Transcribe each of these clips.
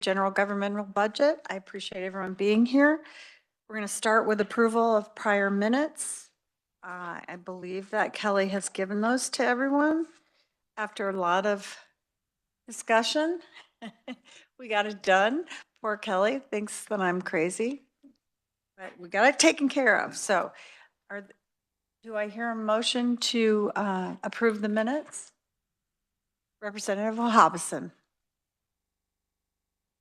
general governmental budget. I appreciate everyone being here. We're going to start with approval of prior minutes. I believe that Kelly has given those to everyone after a lot of discussion. We got it done. Poor Kelly thinks that I'm crazy, but we got it taken care of. So do I hear a motion to approve the minutes? Representative Hobson.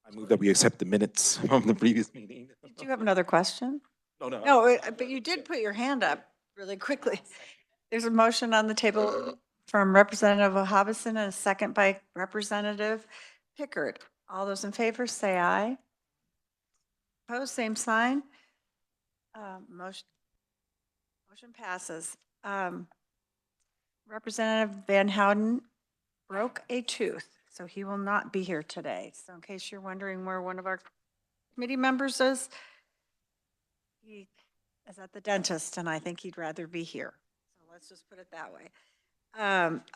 I move that we accept the minutes from the previous meeting. Did you have another question? No. No, but you did put your hand up really quickly. There's a motion on the table from Representative Hobson and a second by Representative Pickard. All those in favor say aye. Opposed, same sign. Motion passes. Representative Van Houten broke a tooth, so he will not be here today. So in case you're wondering where one of our committee members is, he is at the dentist, and I think he'd rather be here. So let's just put it that way.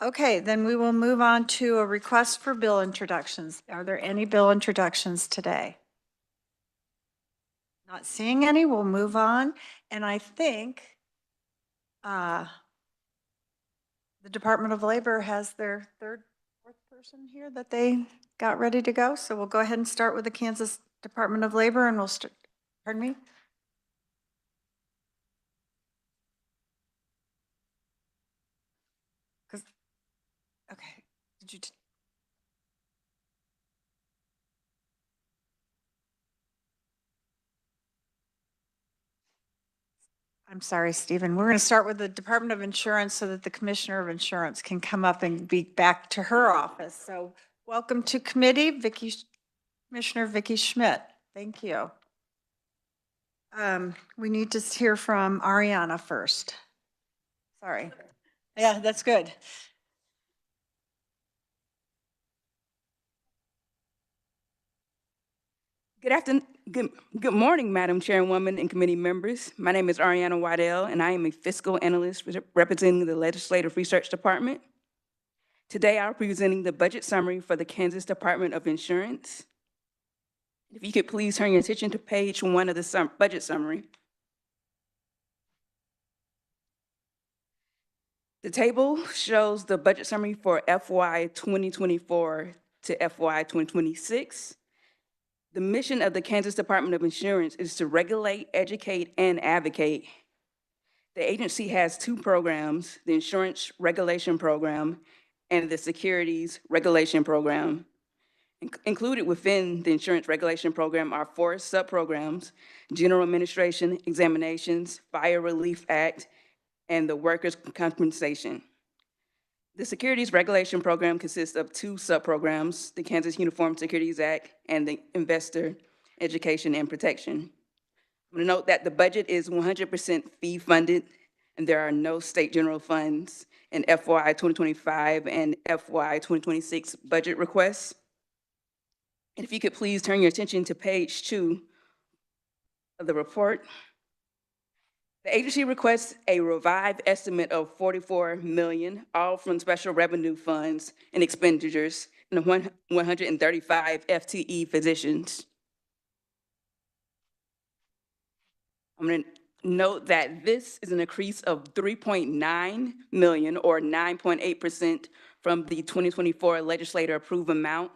Okay, then we will move on to a request for bill introductions. Are there any bill introductions today? Not seeing any, we'll move on. And I think the Department of Labor has their fourth person here that they got ready to go. So we'll go ahead and start with the Kansas Department of Labor, and we'll start, pardon me? Okay, did you? I'm sorry, Stephen. We're going to start with the Department of Insurance so that the Commissioner of Insurance can come up and be back to her office. So welcome to committee, Commissioner Vicki Schmidt. Thank you. We need to hear from Ariana first. Sorry. Yeah, that's good. Good morning, Madam Chairwoman and committee members. My name is Ariana Waddell, and I am a fiscal analyst representing the Legislative Research Department. Today, I'm presenting the budget summary for the Kansas Department of Insurance. If you could please turn your attention to page 1 of the budget summary. The table shows the budget summary for FY 2024 to FY 2026. The mission of the Kansas Department of Insurance is to regulate, educate, and advocate. The agency has 2 programs, the Insurance Regulation Program and the Securities Regulation Program. Included within the Insurance Regulation Program are 4 sub-programs: General Administration, Examinations, Fire Relief Act, and the Workers' Compensation. The Securities Regulation Program consists of 2 sub-programs, the Kansas Uniform Securities Act and the Investor Education and Protection. I'm going to note that the budget is 100% fee-funded, and there are no state general funds in FY 2025 and FY 2026 budget requests. And if you could please turn your attention to page 2 of the report. The agency requests a revised estimate of $44 million, all from special revenue funds and expenditures, and 135 FTE physicians. I'm going to note that this is an increase of $3.9 million, or 9.8% from the 2024 legislator approved amount.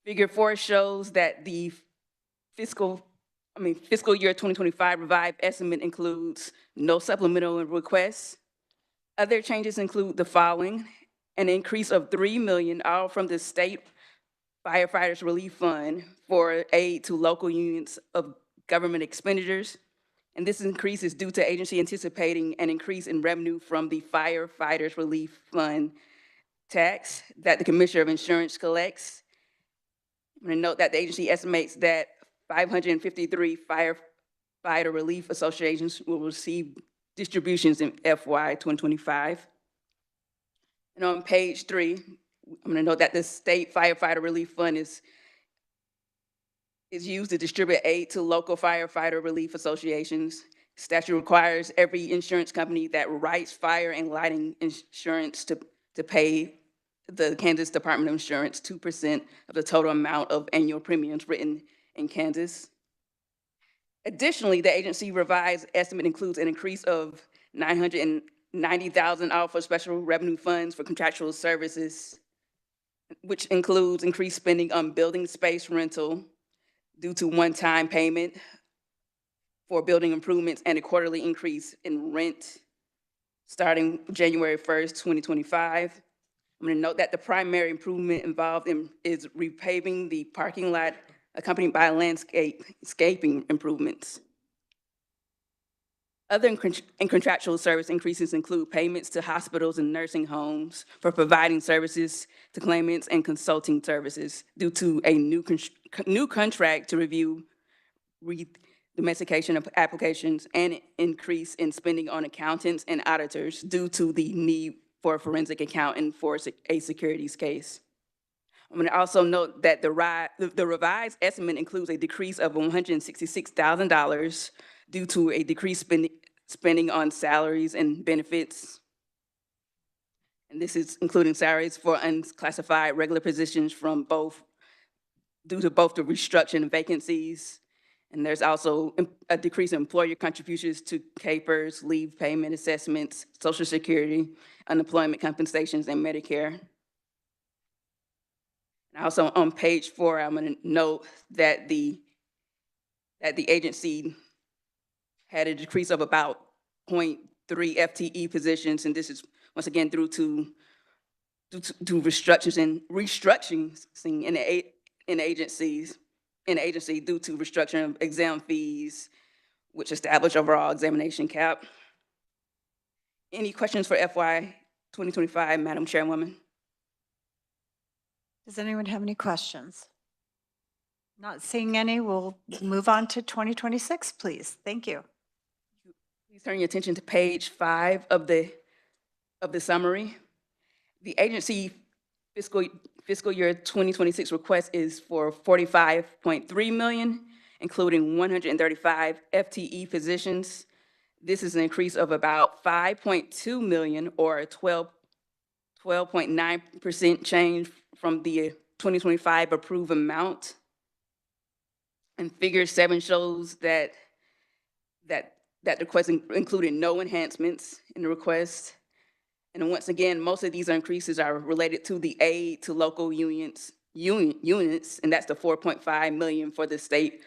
Figure 4 shows that the fiscal year 2025 revised estimate includes no supplemental requests. Other changes include the following: an increase of $3 million, all from the State Firefighters Relief Fund for aid to local units of government expenditures. And this increase is due to agency anticipating an increase in revenue from the Firefighters Relief Fund tax that the Commissioner of Insurance collects. I'm going to note that the agency estimates that 553 firefighter relief associations will receive distributions in FY 2025. And on page 3, I'm going to note that the State Firefighter Relief Fund is used to distribute aid to local firefighter relief associations. Statute requires every insurance company that writes fire and lighting insurance to pay the Kansas Department of Insurance 2% of the total amount of annual premiums written in Kansas. Additionally, the agency revised estimate includes an increase of $990,000 for special revenue funds for contractual services, which includes increased spending on building space rental due to one-time payment for building improvements and a quarterly increase in rent starting January 1st, 2025. I'm going to note that the primary improvement involved is repaving the parking lot accompanied by landscaping improvements. Other contractual service increases include payments to hospitals and nursing homes for providing services to claimants and consulting services due to a new contract to review domestication of applications, and increase in spending on accountants and auditors due to the need for a forensic accountant for a securities case. I'm going to also note that the revised estimate includes a decrease of $166,000 due to a decreased spending on salaries and benefits. And this is including salaries for unclassified regular positions due to both the restructuring and vacancies. And there's also a decrease in employer contributions to CAPERS, leave payment assessments, Social Security, unemployment compensations, and Medicare. And also on page 4, I'm going to note that the agency had a decrease of about 0.3 FTE positions, and this is once again due to restructuring in agency due to restructuring of exam fees, which establish overall examination cap. Any questions for FY 2025, Madam Chairwoman? Does anyone have any questions? Not seeing any, we'll move on to 2026, please. Thank you. Please turn your attention to page 5 of the summary. The agency fiscal year 2026 request is for $45.3 million, including 135 FTE positions. This is an increase of about $5.2 million, or a 12.9% change from the 2025 approved amount. And figure 7 shows that the request included no enhancements in the request. And once again, most of these increases are related to the aid to local units, and that's the $4.5 million for the state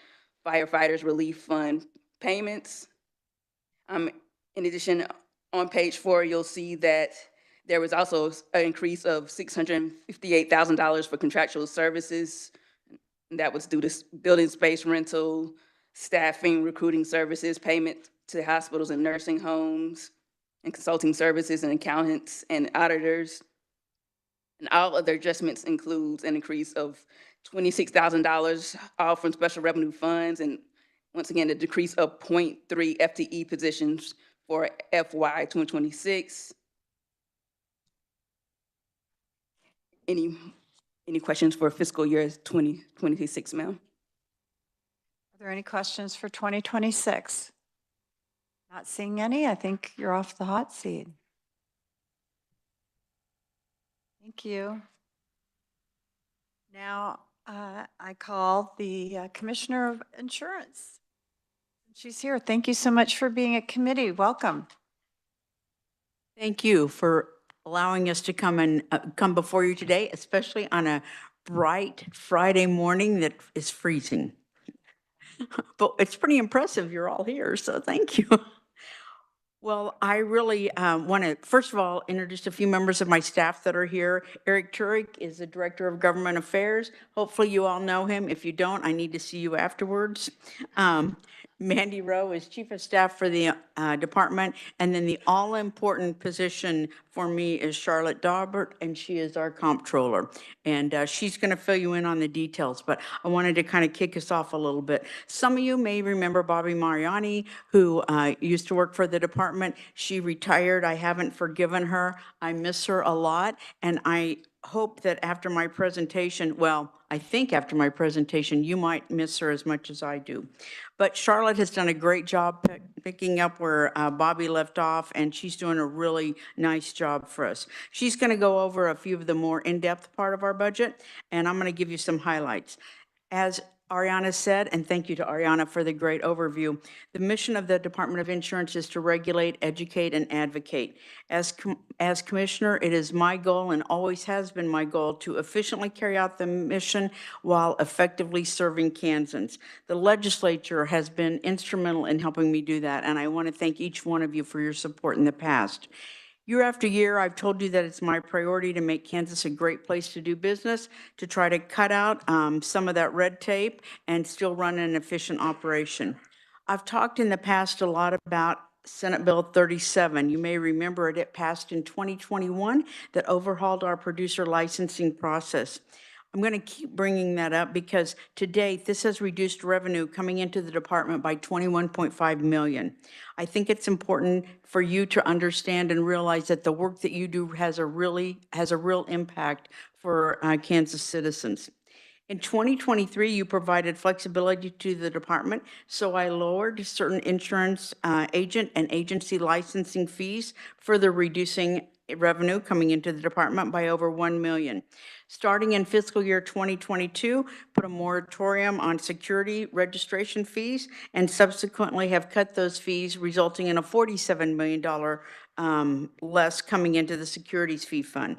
firefighters relief fund payments. In addition, on page 4, you'll see that there was also an increase of $658,000 for contractual services. And that was due to building space rental, staffing, recruiting services, payment to hospitals and nursing homes, and consulting services and accountants and auditors. And all other adjustments includes an increase of $26,000 all from special revenue funds, and once again, a decrease of 0.3 FTE positions for FY 2026. Any questions for fiscal year 2026, ma'am? Are there any questions for 2026? Not seeing any, I think you're off the hot seat. Thank you. Now, I call the Commissioner of Insurance. She's here. Thank you so much for being at committee. Welcome. Thank you for allowing us to come before you today, especially on a bright Friday morning that is freezing. But it's pretty impressive you're all here, so thank you. Well, I really want to, first of all, introduce a few members of my staff that are here. Eric Turek is the Director of Government Affairs. Hopefully you all know him. If you don't, I need to see you afterwards. Mandy Rowe is Chief of Staff for the department. And then the all-important position for me is Charlotte Daubert, and she is our comptroller. And she's going to fill you in on the details, but I wanted to kind of kick us off a little bit. Some of you may remember Bobby Mariani, who used to work for the department. She retired. I haven't forgiven her. I miss her a lot, and I hope that after my presentation, well, I think after my presentation, you might miss her as much as I do. But Charlotte has done a great job picking up where Bobby left off, and she's doing a really nice job for us. She's going to go over a few of the more in-depth part of our budget, and I'm going to give you some highlights. As Ariana said, and thank you to Ariana for the great overview, the mission of the Department of Insurance is to regulate, educate, and advocate. As commissioner, it is my goal and always has been my goal to efficiently carry out the mission while effectively serving Kansans. The legislature has been instrumental in helping me do that, and I want to thank each one of you for your support in the past. Year after year, I've told you that it's my priority to make Kansas a great place to do business, to try to cut out some of that red tape and still run an efficient operation. I've talked in the past a lot about Senate Bill 37. You may remember it passed in 2021 that overhauled our producer licensing process. I'm going to keep bringing that up because to date, this has reduced revenue coming into the department by $21.5 million. I think it's important for you to understand and realize that the work that you do has a real impact for Kansas citizens. In 2023, you provided flexibility to the department, so I lowered certain insurance agent and agency licensing fees, further reducing revenue coming into the department by over $1 million. Starting in fiscal year 2022, put a moratorium on security registration fees and subsequently have cut those fees, resulting in a $47 million less coming into the securities fee fund.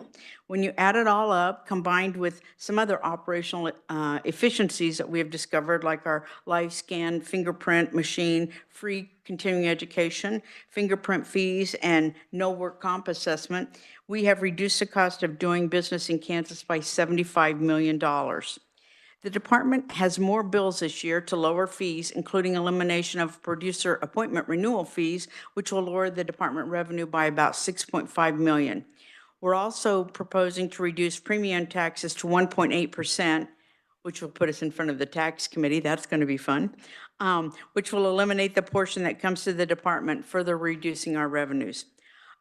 When you add it all up, combined with some other operational efficiencies that we have discovered, like our live scan fingerprint machine, free continuing education, fingerprint fees, and no work comp assessment, we have reduced the cost of doing business in Kansas by $75 million. The department has more bills this year to lower fees, including elimination of producer appointment renewal fees, which will lower the department revenue by about $6.5 million. We're also proposing to reduce premium taxes to 1.8%, which will put us in front of the tax committee. That's going to be fun, which will eliminate the portion that comes to the department, further reducing our revenues.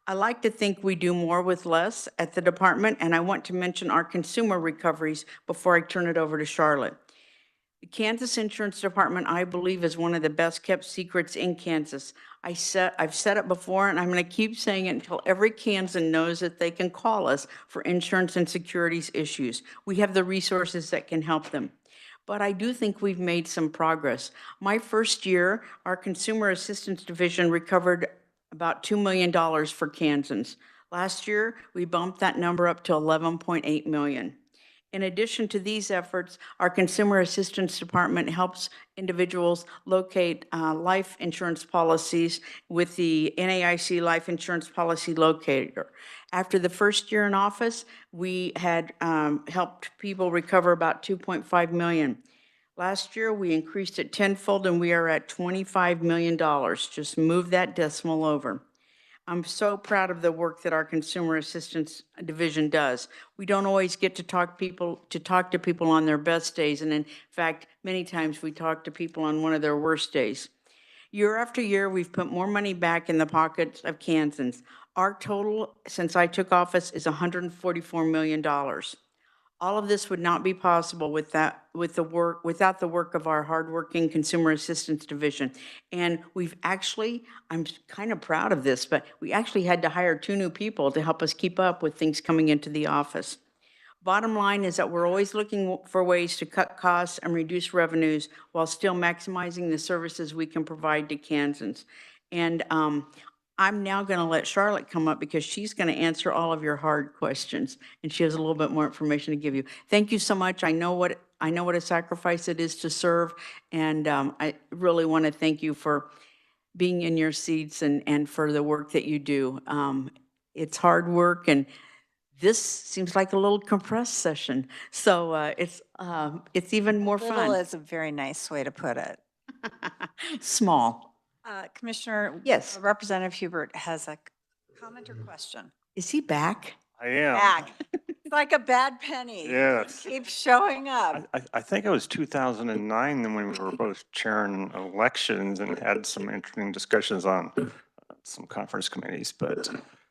I like to think we do more with less at the department, and I want to mention our consumer recoveries before I turn it over to Charlotte. The Kansas Insurance Department, I believe, is one of the best kept secrets in Kansas. I've said it before, and I'm going to keep saying it until every Kansan knows that they can call us for insurance and securities issues. We have the resources that can help them. But I do think we've made some progress. My first year, our Consumer Assistance Division recovered about $2 million for Kansans. Last year, we bumped that number up to $11.8 million. In addition to these efforts, our Consumer Assistance Department helps individuals locate life insurance policies with the NAIC Life Insurance Policy Locator. After the first year in office, we had helped people recover about $2.5 million. Last year, we increased it tenfold, and we are at $25 million. Just move that decimal over. I'm so proud of the work that our Consumer Assistance Division does. We don't always get to talk to people on their best days, and in fact, many times we talk to people on one of their worst days. Year after year, we've put more money back in the pockets of Kansans. Our total since I took office is $144 million. All of this would not be possible without the work of our hardworking Consumer Assistance Division. And we've actually, I'm kind of proud of this, but we actually had to hire 2 new people to help us keep up with things coming into the office. Bottom line is that we're always looking for ways to cut costs and reduce revenues while still maximizing the services we can provide to Kansans. And I'm now going to let Charlotte come up because she's going to answer all of your hard questions, and she has a little bit more information to give you. Thank you so much. I know what a sacrifice it is to serve, and I really want to thank you for being in your seats and for the work that you do. It's hard work, and this seems like a little compressed session, so it's even more Little fun. is a very nice way to put it. Small. Commissioner. Yes. Representative Hubert has a comment or question. Is he back? I am. Back. It's like a bad penny. Yes. Keeps showing up. I think it was 2009 then when we were both chairing elections and had some interesting discussions on some conference committees, but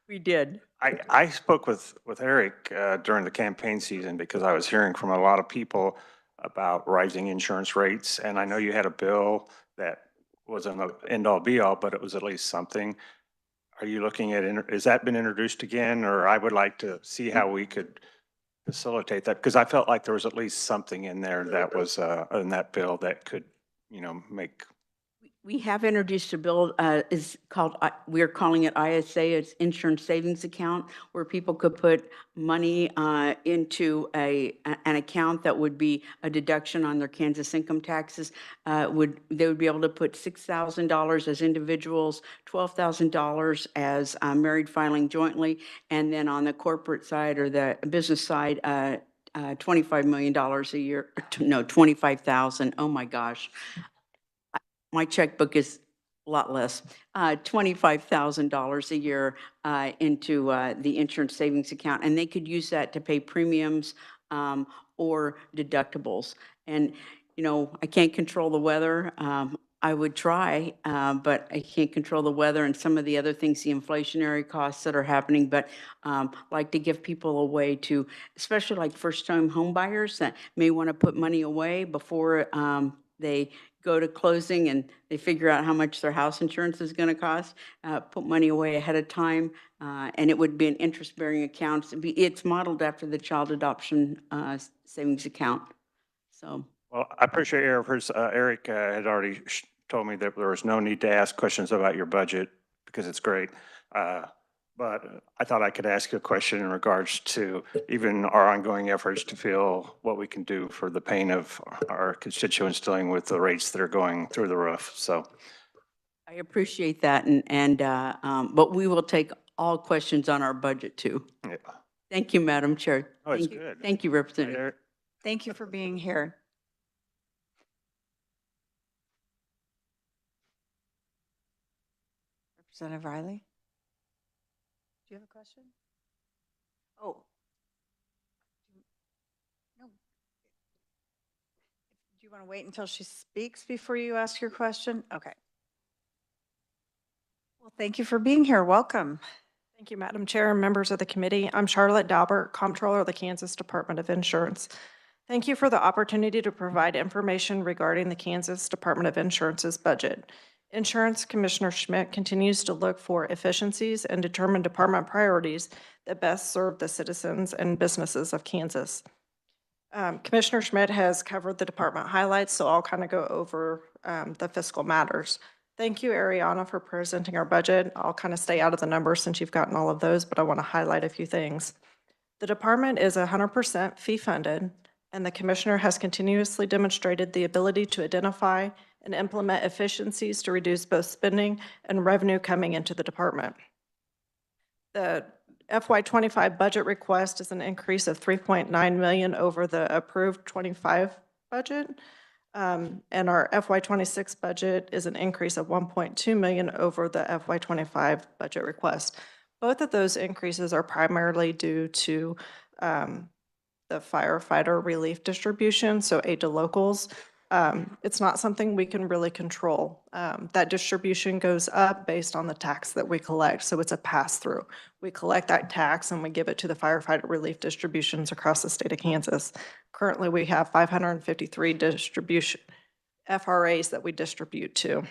We did. I spoke with Eric during the campaign season because I was hearing from a lot of people about rising insurance rates. And I know you had a bill that wasn't an end-all be-all, but it was at least something. Are you looking at, has that been introduced again? Or I would like to see how we could facilitate that, because I felt like there was at least something in there that was in that bill that could, make. We have introduced a bill, is called, we're calling it ISA, it's Insurance Savings Account, where people could put money into an account that would be a deduction on their Kansas income taxes. They would be able to put $6,000 as individuals, $12,000 as married filing jointly, and then on the corporate side or the business side, $25 million a year, no, 25,000, oh my gosh. My checkbook is a lot less, $25,000 a year into the insurance savings account. And they could use that to pay premiums or deductibles. And, I can't control the weather. I would try, but I can't control the weather and some of the other things, the inflationary costs that are happening. But like to give people a way to, especially like first-time home buyers that may want to put money away before they go to closing and they figure out how much their house insurance is going to cost, put money away ahead of time, and it would be an interest-bearing account. It's modeled after the child adoption savings account. So. Well, I appreciate Eric had already told me that there was no need to ask questions about your budget because it's great. But I thought I could ask you a question in regards to even our ongoing efforts to feel what we can do for the pain of our constituents dealing with the rates that are going through the roof. So I appreciate that, but we will take all questions on our budget too. yeah. Thank you, Madam Chair. Oh, it's Thank you. good. Thank you, Representative. Eric. Thank you for being here. Representative Riley? Do you have a question? Oh. No. Do you want to wait until she speaks before you ask your question? Okay. Well, thank you for being here. Welcome. Thank you, Madam Chair and members of the committee. I'm Charlotte Daubert, Comptroller of the Kansas Department of Insurance. Thank you for the opportunity to provide information regarding the Kansas Department of Insurance's budget. Insurance Commissioner Schmidt continues to look for efficiencies and determine department priorities that best serve the citizens and businesses of Kansas. Commissioner Schmidt has covered the department highlights, so I'll kind of go over the fiscal matters. Thank you, Ariana, for presenting our budget. I'll kind of stay out of the numbers since you've gotten all of those, but I want to highlight a few things. The department is 100% fee funded, and the commissioner has continuously demonstrated the ability to identify and implement efficiencies to reduce both spending and revenue coming into the department. The FY25 budget request is an increase of $3.9 million over the approved 25 budget. And our FY26 budget is an increase of $1.2 million over the FY25 budget request. Both of those increases are primarily due to the firefighter relief distribution, so aid to locals. It's not something we can really control. That distribution goes up based on the tax that we collect, so it's a pass-through. We collect that tax and we give it to the firefighter relief distributions across the state of Kansas. Currently, we have 553 distribution FRAs that we distribute to.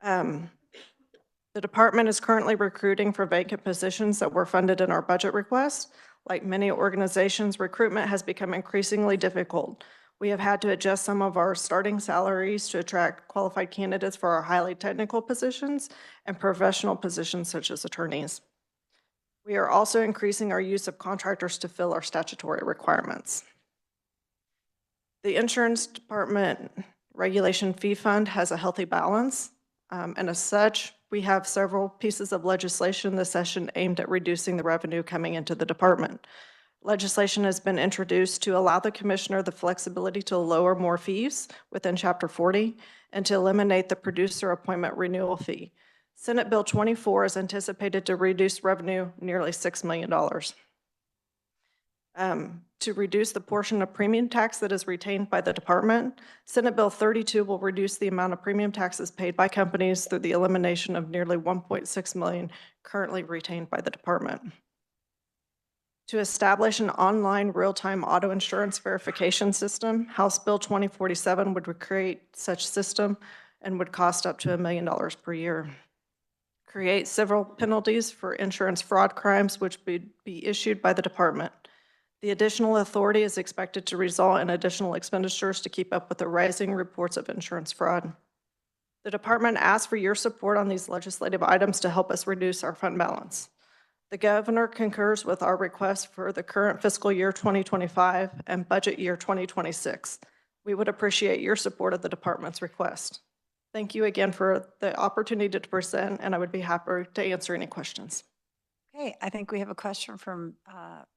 The department is currently recruiting for vacant positions that were funded in our budget request. Like many organizations, recruitment has become increasingly difficult. We have had to adjust some of our starting salaries to attract qualified candidates for our highly technical positions and professional positions such as attorneys. We are also increasing our use of contractors to fill our statutory requirements. The Insurance Department Regulation Fee Fund has a healthy balance, and as such, we have several pieces of legislation this session aimed at reducing the revenue coming into the department. Legislation has been introduced to allow the commissioner the flexibility to lower more fees within Chapter 40 and to eliminate the producer appointment renewal fee. Senate Bill 24 is anticipated to reduce revenue nearly $6 million. To reduce the portion of premium tax that is retained by the department. Senate Bill 32 will reduce the amount of premium taxes paid by companies through the elimination of nearly 1.6 million currently retained by the department. To establish an online real-time auto insurance verification system, House Bill 2047 would create such system and would cost up to $1 million per year. Create civil penalties for insurance fraud crimes which would be issued by the department. The additional authority is expected to result in additional expenditures to keep up with the rising reports of insurance fraud. The department asks for your support on these legislative items to help us reduce our fund balance. The governor concurs with our request for the current fiscal year 2025 and budget year 2026. We would appreciate your support of the department's request. Thank you again for the opportunity to present, and I would be happy to answer any questions. Okay, I think we have a question from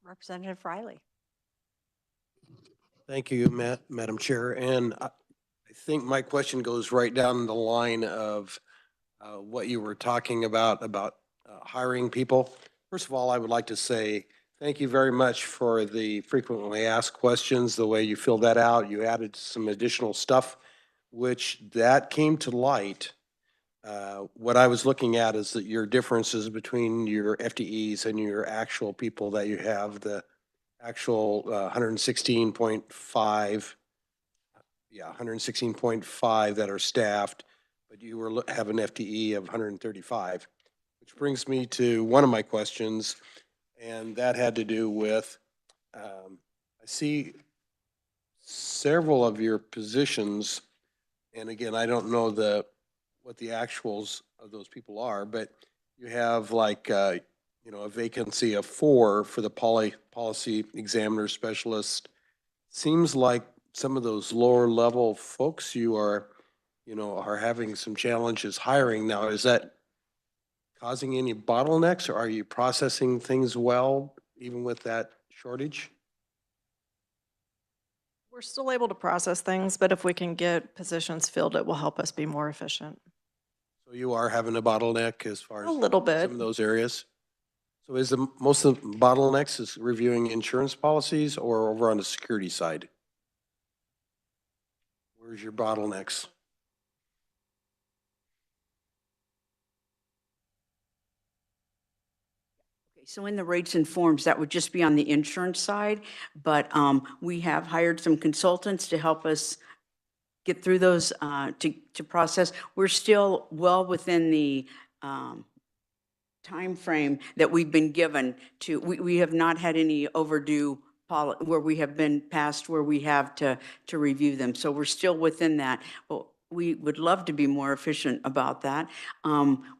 Representative Riley. Thank you, Madam Chair. And I think my question goes right down the line of what you were talking about hiring people. First of all, I would like to say thank you very much for the frequently asked questions, the way you filled that out. You added some additional stuff, which that came to light. What I was looking at is that your differences between your FTEs and your actual people that you have, the actual 116.5, 116.5 that are staffed, but you have an FTE of 135, which brings me to one of my questions, and that had to do with, I see several of your positions, and again, I don't know what the actuals of those people are, but you have like, a vacancy of 4 for the policy examiner specialist. Seems like some of those lower level folks you are having some challenges hiring now. Is that causing any bottlenecks, or are you processing things well, even with that shortage? We're still able to process things, but if we can get positions filled, it will help us be more efficient. So you are having a bottleneck as far as A little bit. some of those areas? So is most of the bottlenecks is reviewing insurance policies or over on the security side? Where's your bottlenecks? Okay, so in the rates and forms, that would just be on the insurance side, but we have hired some consultants to help us get through those to process. We're still well within the time frame that we've been given to. We have not had any overdue where we have been past where we have to review them. So we're still within that. But we would love to be more efficient about that.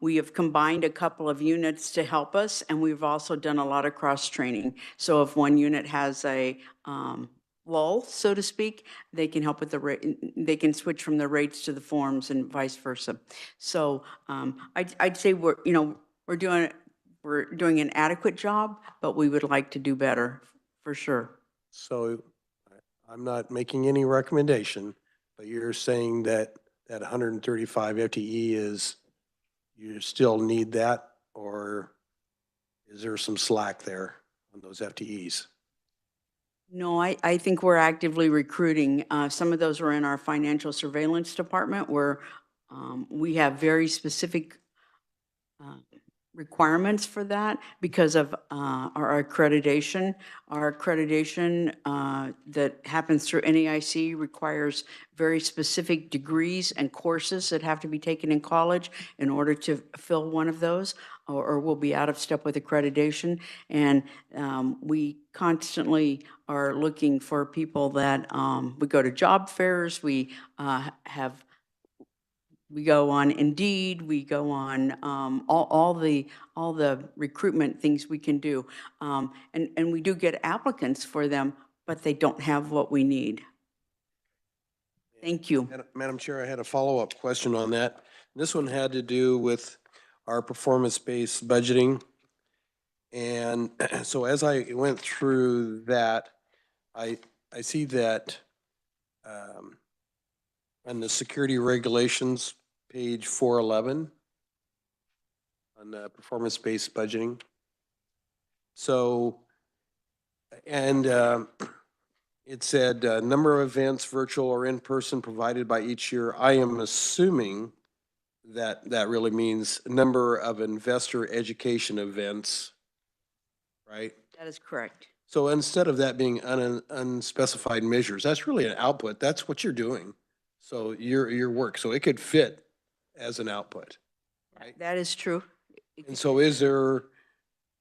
We have combined a couple of units to help us, and we've also done a lot of cross-training. So if one unit has a lull, so to speak, they can help with the rate. They can switch from the rates to the forms and vice versa. So I'd say we're doing an adequate job, but we would like to do better for sure. So I'm not making any recommendation, but you're saying that 135 FTE is, you still need that, or is there some slack there on those FTEs? No, I think we're actively recruiting. Some of those are in our financial surveillance department where we have very specific requirements for that because of our accreditation. Our accreditation that happens through NAIC requires very specific degrees and courses that have to be taken in college in order to fill one of those, or we'll be out of step with accreditation. And we constantly are looking for people that we go to job fairs, we go on Indeed, we go on all the recruitment things we can do. And we do get applicants for them, but they don't have what we need. Thank you. Madam Chair, I had a follow-up question on that. This one had to do with our performance-based budgeting. And so as I went through that, I see that on the security regulations, page 411, on the performance-based budgeting. So And it said, number of events, virtual or in-person, provided by each year. I am assuming that that really means number of investor education events, right? That is correct. So instead of that being unspecified measures, that's really an output. That's what you're doing. So your work, so it could fit as an output, right? That is true. And so is there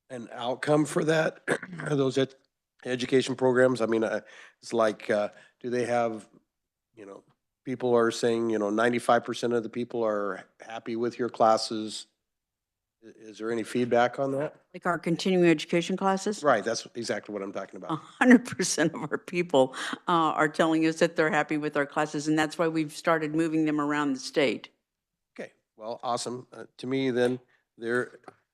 an outcome for that? Are those education programs? I mean, it's like, do they have, people are saying, 95% of the people are happy with your classes. Is there any feedback on that? Like our continuing education classes? Right, that's exactly what I'm talking about. 100% of our people are telling us that they're happy with our classes, and that's why we've started moving them around the state. Okay, well, awesome. To me, then, there's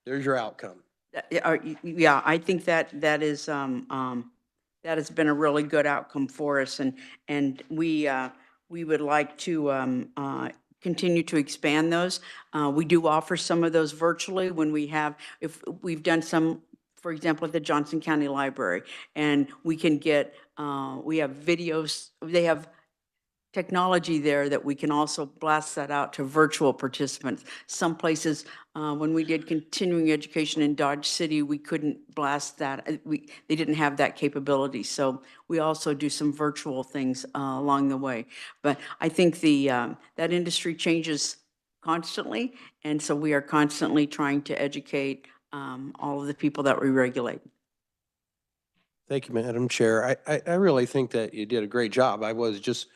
your outcome. Yeah, I think that has been a really good outcome for us, and we would like to continue to expand those. We do offer some of those virtually when if we've done some, for example, at the Johnson County Library, and we can get, we have videos, they have technology there that we can also blast that out to virtual participants. Some places, when we did continuing education in Dodge City, we couldn't blast that. They didn't have that capability. So we also do some virtual things along the way. But I think that industry changes constantly, and so we are constantly trying to educate all of the people that we regulate. Thank you, Madam Chair. I really think that you did a great job. I was just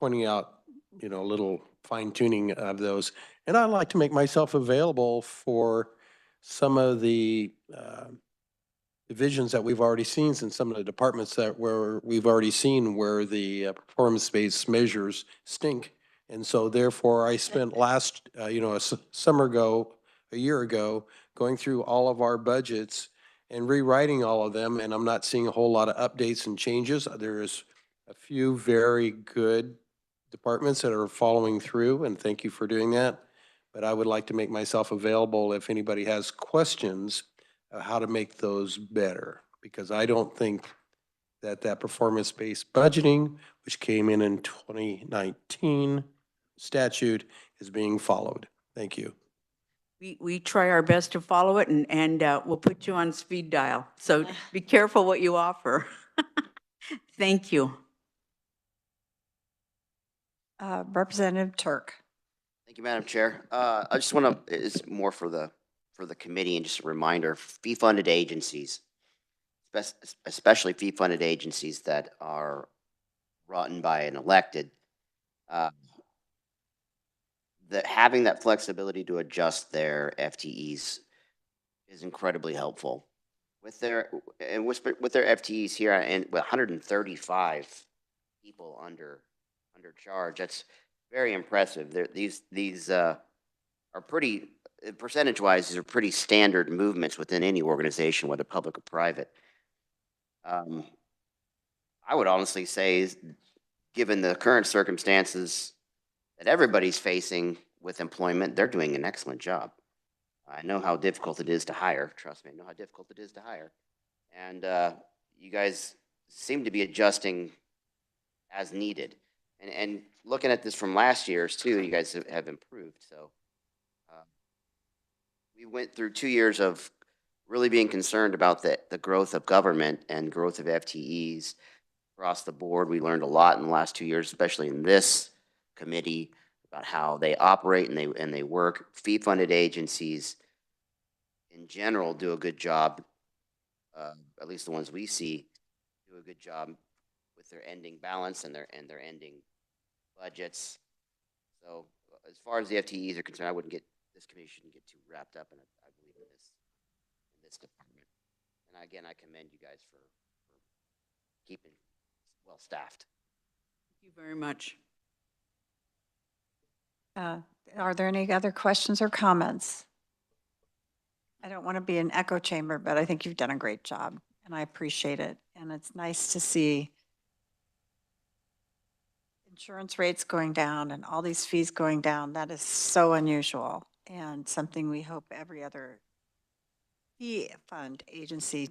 pointing out, a little fine tuning of those. And I'd like to make myself available for some of the divisions that we've already seen, and some of the departments where we've already seen where the performance-based measures stink. And so therefore I spent a year ago, going through all of our budgets and rewriting all of them. And I'm not seeing a whole lot of updates and changes. There is a few very good departments that are following through, and thank you for doing that. But I would like to make myself available if anybody has questions of how to make those better, because I don't think that performance-based budgeting, which came in 2019 statute, is being followed. Thank you. We try our best to follow it, and we'll put you on speed dial. So be careful what you offer. Thank you. Representative Turk. Thank you, Madam Chair. I just want to, it's more for the committee, and just a reminder, fee-funded agencies, especially fee-funded agencies that are run by an elected, that having that flexibility to adjust their FTEs is incredibly helpful. With their FTEs here, and with 135 people under charge, that's very impressive. These are pretty, percentage-wise, these are pretty standard movements within any organization, whether public or private. I would honestly say, given the current circumstances that everybody's facing with employment, they're doing an excellent job. I know how difficult it is to hire. Trust me, I know how difficult it is to hire. And you guys seem to be adjusting as needed. And looking at this from last year's too, you guys have improved. So we went through 2 years of really being concerned about the growth of government and growth of FTEs across the board. We learned a lot in the last 2 years, especially in this committee, about how they operate and they work. Fee-funded agencies in general do a good job, at least the ones we see do a good job with their ending balance and their ending budgets. So as far as the FTEs are concerned, this committee shouldn't get too wrapped up in it, I believe, in this department. And again, I commend you guys for keeping well staffed. Thank you very much. Are there any other questions or comments? I don't want to be an echo chamber, but I think you've done a great job, and I appreciate it. And it's nice to see insurance rates going down and all these fees going down. That is so unusual, and something we hope every other fee fund agency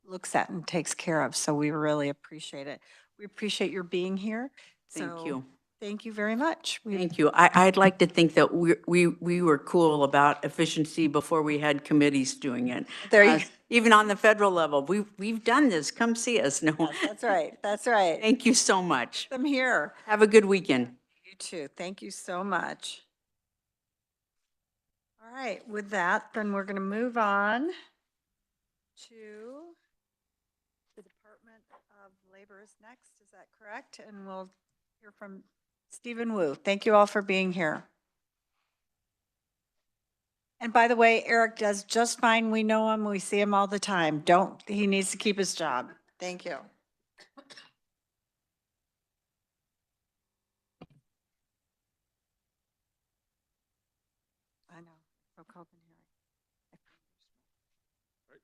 looks at and takes care of. So we really appreciate it. We appreciate your being here. Thank So you. Thank you very much. Thank you. I'd like to think that we were cool about efficiency before we had committees doing it. There you- Even on the federal level, we've done this. Come see us. No. Yes, that's right. That's right. Thank you so much. I'm here. Have a good weekend. You too. Thank you so much. All right, with that, then we're going to move on to the Department of Labor is next. Is that correct? And we'll hear from Stephen Wu. Thank you all for being here. And by the way, Eric does just fine. We know him. We see him all the time. He needs to keep his job. Thank you. I know. Broke open here.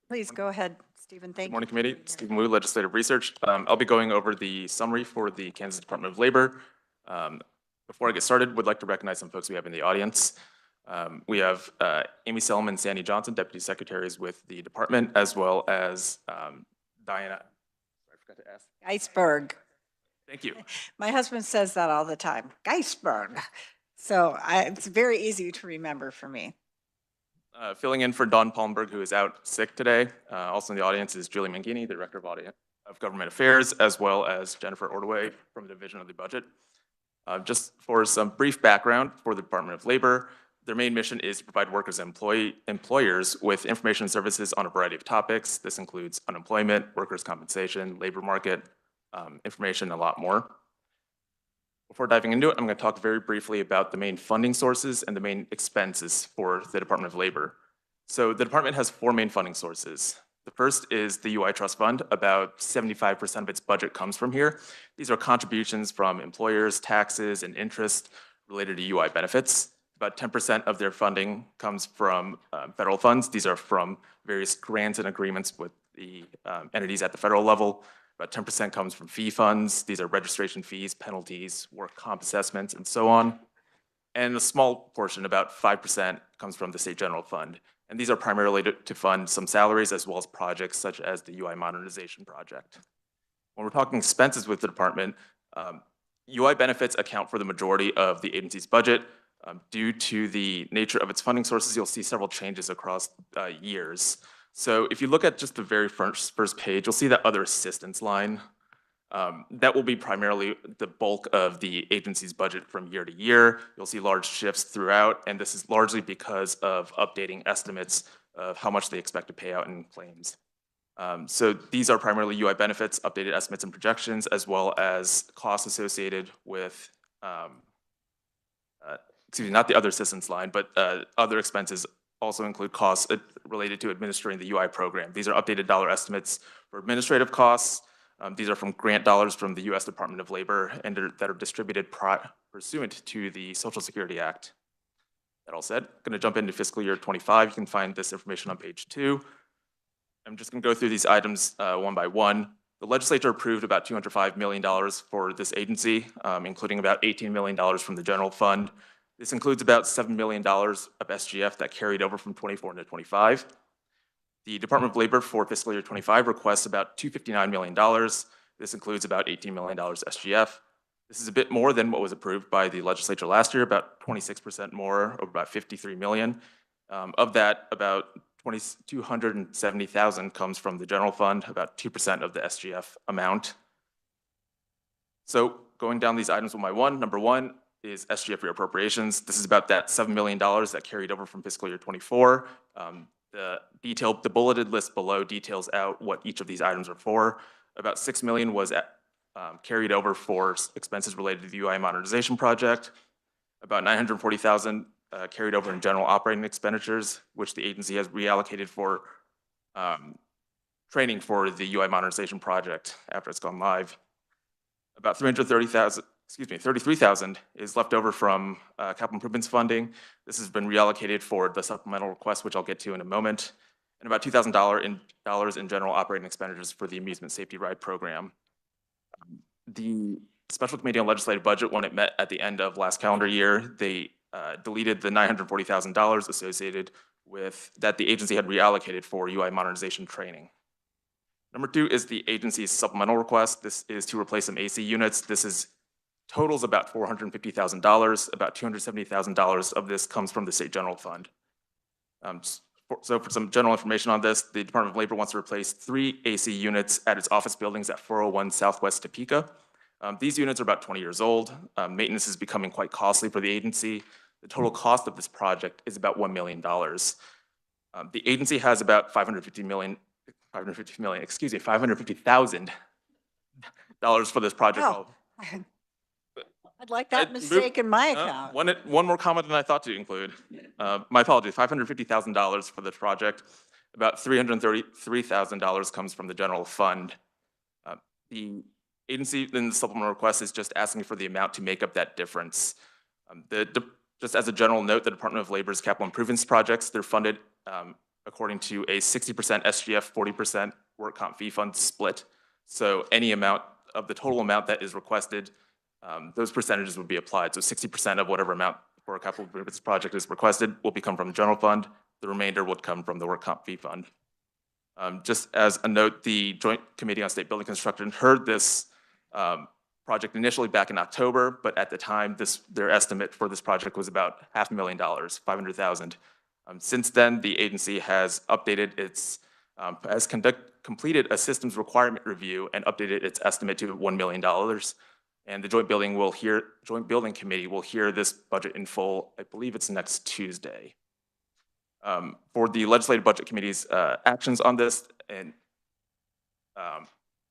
Please go ahead, Stephen. Thank you. Good morning, committee. Stephen Wu, Legislative Research. I'll be going over the summary for the Kansas Department of Labor. Before I get started, would like to recognize some folks we have in the audience. We have Amy Selman and Sandy Johnson, Deputy Secretaries with the department, as well as Diana. I forgot to ask. Geisberg. Thank you. My husband says that all the time. Geisberg. So it's very easy to remember for me. Filling in for Dawn Palmberg, who is out sick today. Also in the audience is Julie Mangini, the Director of Government Affairs, as well as Jennifer Ordway from the Division of the Budget. Just for some brief background for the Department of Labor, their main mission is to provide workers and employers with information and services on a variety of topics. This includes unemployment, workers' compensation, labor market, information, and a lot more. Before diving into it, I'm going to talk very briefly about the main funding sources and the main expenses for the Department of Labor. So the department has four main funding sources. The first is the UI Trust Fund. About 75% of its budget comes from here. These are contributions from employers, taxes, and interest related to UI benefits. About 10% of their funding comes from federal funds. These are from various grants and agreements with the entities at the federal level. About 10% comes from fee funds. These are registration fees, penalties, work comp assessments, and so on. And a small portion, about 5%, comes from the state general fund. And these are primarily to fund some salaries as well as projects such as the UI modernization project. When we're talking expenses with the department, UI benefits account for the majority of the agency's budget. Due to the nature of its funding sources, you'll see several changes across years. So if you look at just the very first page, you'll see that other assistance line. That will be primarily the bulk of the agency's budget from year to year. You'll see large shifts throughout, and this is largely because of updating estimates of how much they expect to pay out in claims. So these are primarily UI benefits, updated estimates and projections, as well as costs associated with, excuse me, not the other assistance line, but other expenses also include costs related to administering the UI program. These are updated dollar estimates for administrative costs. These are from grant dollars from the U.S. Department of Labor and that are distributed pursuant to the Social Security Act. That all said, I'm going to jump into fiscal year 25. You can find this information on page 2. I'm just going to go through these items one by one. The legislature approved about $205 million for this agency, including about $18 million from the general fund. This includes about $7 million of SGF that carried over from 24 into 25. The Department of Labor for fiscal year 25 requests about $259 million. This includes about $18 million SGF. This is a bit more than what was approved by the legislature last year, about 26% more, or about $53 million. Of that, about $270,000 comes from the general fund, about 2% of the SGF amount. So going down these items one by one, number one is SGF reappropriations. This is about that $7 million that carried over from fiscal year 24. The bulleted list below details out what each of these items are for. About $6 million was carried over for expenses related to the UI modernization project. About $940,000 carried over in general operating expenditures, which the agency has reallocated for training for the UI modernization project after it's gone live. About $33,000 is left over from capital improvements funding. This has been reallocated for the supplemental request, which I'll get to in a moment, and about $2,000 in general operating expenditures for the amusement safety ride program. The Special Committee on Legislative Budget, when it met at the end of last calendar year, they deleted the $940,000 associated with that the agency had reallocated for UI modernization training. Number 2 is the agency's supplemental request. This is to replace some AC units. Totals about $450,000. About $270,000 of this comes from the state general fund. So for some general information on this, the Department of Labor wants to replace 3 AC units at its office buildings at 401 Southwest Topeka. These units are about 20 years old. Maintenance is becoming quite costly for the agency. The total cost of this project is about $1 million. The agency has about $550,000 for this project. Wow. I'd like that mistake in my account. One more comment than I thought to include. My apologies, $550,000 for this project. About $333,000 comes from the general fund. The agency in the supplemental request is just asking for the amount to make up that difference. Just as a general note, the Department of Labor's capital improvements projects, they're funded according to a 60% SGF, 40% work comp fee fund split. So any amount of the total amount that is requested, those percentages would be applied. So 60% of whatever amount for a capital improvements project is requested will come from the general fund. The remainder would come from the work comp fee fund. Just as a note, the Joint Committee on State Building Construction heard this project initially back in October, but at the time, their estimate for this project was about $500,000, $500,000. Since then, the agency has updated completed a systems requirement review and updated its estimate to $1 million. And the Joint Building Committee will hear this budget in full. I believe it's next Tuesday. For the Legislative Budget Committee's actions on this, and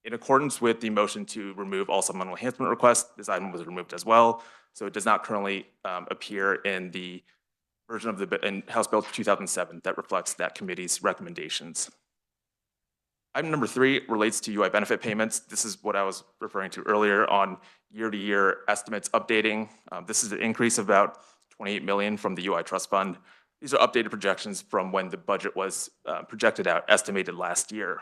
in accordance with the motion to remove all supplemental enhancement requests, this item was removed as well. So it does not currently appear in the version of in House Bill 2007 that reflects that committee's recommendations. Item number 3 relates to UI benefit payments. This is what I was referring to earlier on year-to-year estimates updating. This is an increase of about $28 million from the UI Trust Fund. These are updated projections from when the budget was projected out, estimated last year.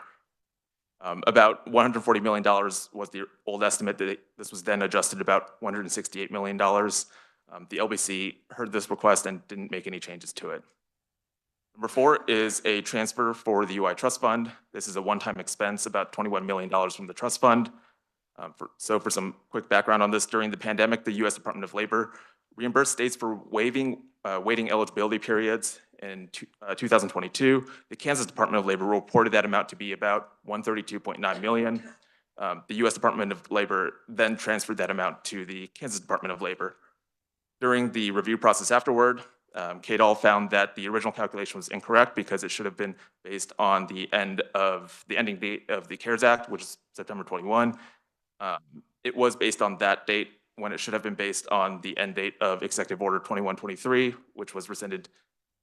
About $140 million was the old estimate. This was then adjusted to about $168 million. The LBC heard this request and didn't make any changes to it. Number 4 is a transfer for the UI Trust Fund. This is a one-time expense, about $21 million from the trust fund. So for some quick background on this, during the pandemic, the U.S. Department of Labor reimbursed states for waiting eligibility periods. In 2022, the Kansas Department of Labor reported that amount to be about $132.9 million. The U.S. Department of Labor then transferred that amount to the Kansas Department of Labor. During the review process afterward, KDOL found that the original calculation was incorrect because it should have been based on the ending date of the CARES Act, which is September 21. It was based on that date when it should have been based on the end date of Executive Order 2123, which was rescinded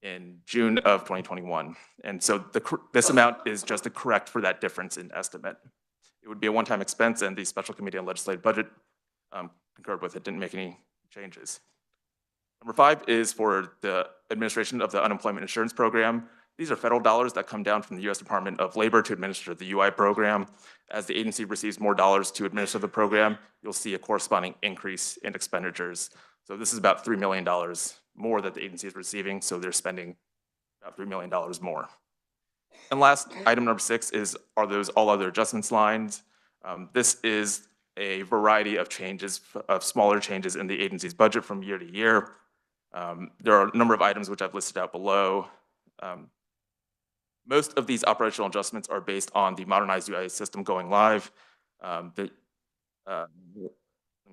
in June of 2021. And so this amount is just correct for that difference in estimate. It would be a one-time expense, and the Special Committee on Legislative Budget concurred with it, didn't make any changes. Number 5 is for the administration of the unemployment insurance program. These are federal dollars that come down from the U.S. Department of Labor to administer the UI program. As the agency receives more dollars to administer the program, you'll see a corresponding increase in expenditures. So this is about $3 million more that the agency is receiving, so they're spending about $3 million more. And last, item number 6 are those all other adjustments lines. This is a variety of changes, of smaller changes in the agency's budget from year to year. There are a number of items which I've listed out below. Most of these operational adjustments are based on the modernized UI system going live. Let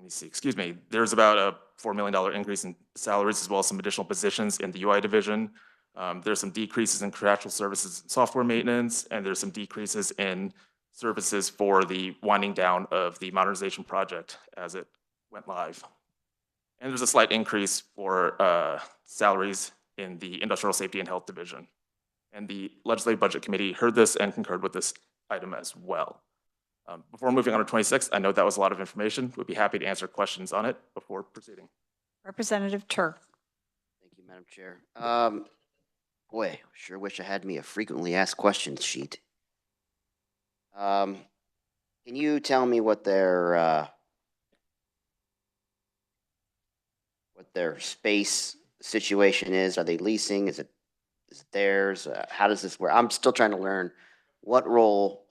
me see, excuse me. There's about a $4 million increase in salaries as well as some additional positions in the UI division. There's some decreases in contractual services and software maintenance, and there's some decreases in services for the winding down of the modernization project as it went live. And there's a slight increase for salaries in the Industrial Safety and Health Division. And the Legislative Budget Committee heard this and concurred with this item as well. Before moving on to 26, I know that was a lot of information. We'd be happy to answer questions on it before proceeding. Representative Tur. Thank you, Madam Chair. Boy, sure wish I had me a frequently asked questions sheet. Can you tell me what their space situation is? Are they leasing? Is it theirs? How does this work? I'm still trying to learn what role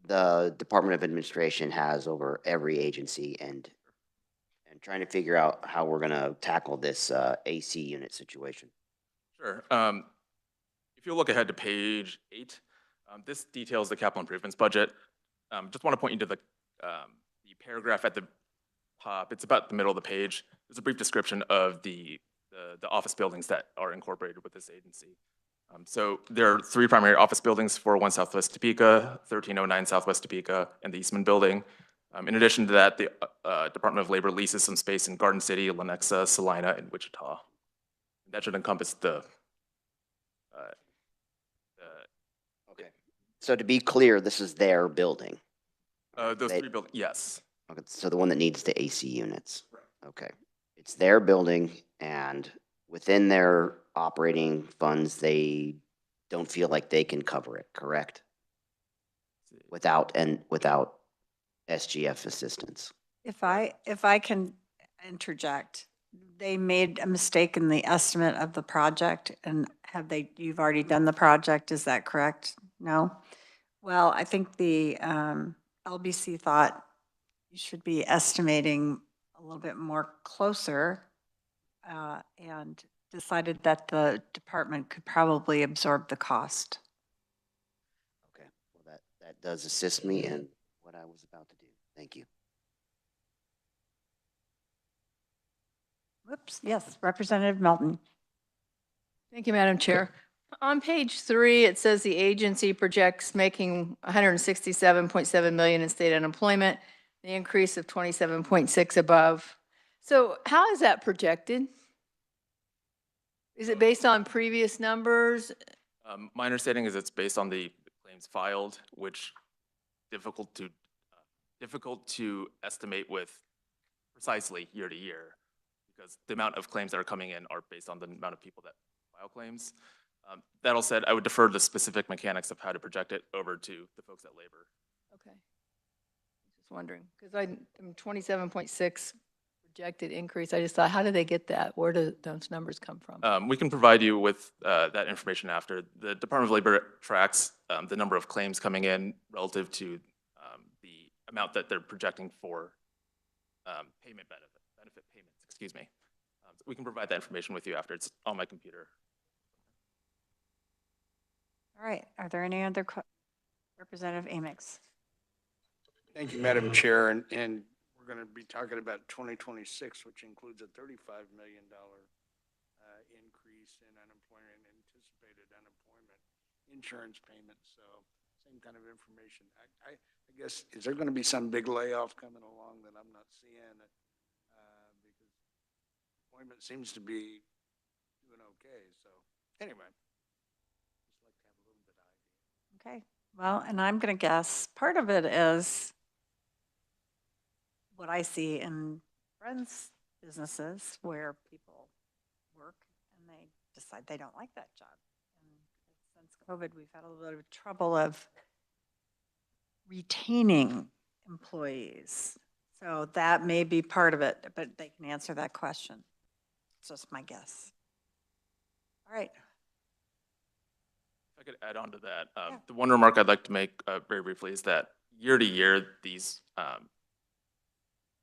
the Department of Administration has over every agency and trying to figure out how we're gonna tackle this AC unit situation. Sure. If you look ahead to page 8, this details the capital improvements budget. Just want to point you to the paragraph at the top. It's about the middle of the page. There's a brief description of the office buildings that are incorporated with this agency. So there are 3 primary office buildings, 401 Southwest Topeka, 1309 Southwest Topeka, and the Eastman Building. In addition to that, the Department of Labor leases some space in Garden City, Lenexa, Salina, and Wichita. That should encompass the Okay. So to be clear, this is their building. those They- 3 buildings. Yes. Okay, so the one that needs the AC units. Okay. It's their building and within their operating funds, they don't feel like they can cover it, correct? Without SGF assistance. If I can interject, they made a mistake in the estimate of the project, and you've already done the project, is that correct? No? Well, I think the LBC thought you should be estimating a little bit more closer, and decided that the department could probably absorb the cost. Okay, well, that does assist me in what I was about to do. Thank you. Whoops, yes, Representative Melton. Thank you, Madam Chair. On page 3, it says the agency projects making 167.7 million in state unemployment, the increase of 27.6 above. So how is that projected? Is it based on previous numbers? My understanding is it's based on the claims filed, which difficult to estimate with precisely year to year, because the amount of claims that are coming in are based on the amount of people that file claims. That all said, I would defer the specific mechanics of how to project it over to the folks at Labor. Okay. Just wondering, because I'm 27.6 projected increase. I just thought, how did they get that? Where do those numbers come from? We can provide you with that information after. The Department of Labor tracks the number of claims coming in relative to the amount that they're projecting for benefit payments, excuse me. So we can provide that information with you after. It's on my computer. All right, are there any other Representative Amix? Thank you, Madam Chair, and we're going to be talking about 2026, which includes a $35 million increase in unemployment, anticipated unemployment insurance payments. So same kind of information. I guess, is there going to be some big layoff coming along that I'm not seeing? Because employment seems to be doing okay. So anyway, just like to have a little bit of idea. Okay, well, and I'm going to guess part of it is what I see in friends' businesses where people work and they decide they don't like that job. And since COVID, we've had a little bit of trouble of retaining employees. So that may be part of it, but they can answer that question. It's just my guess. All right. If I could add on to that, Yeah. the one remark I'd like to make very briefly is that year to year, these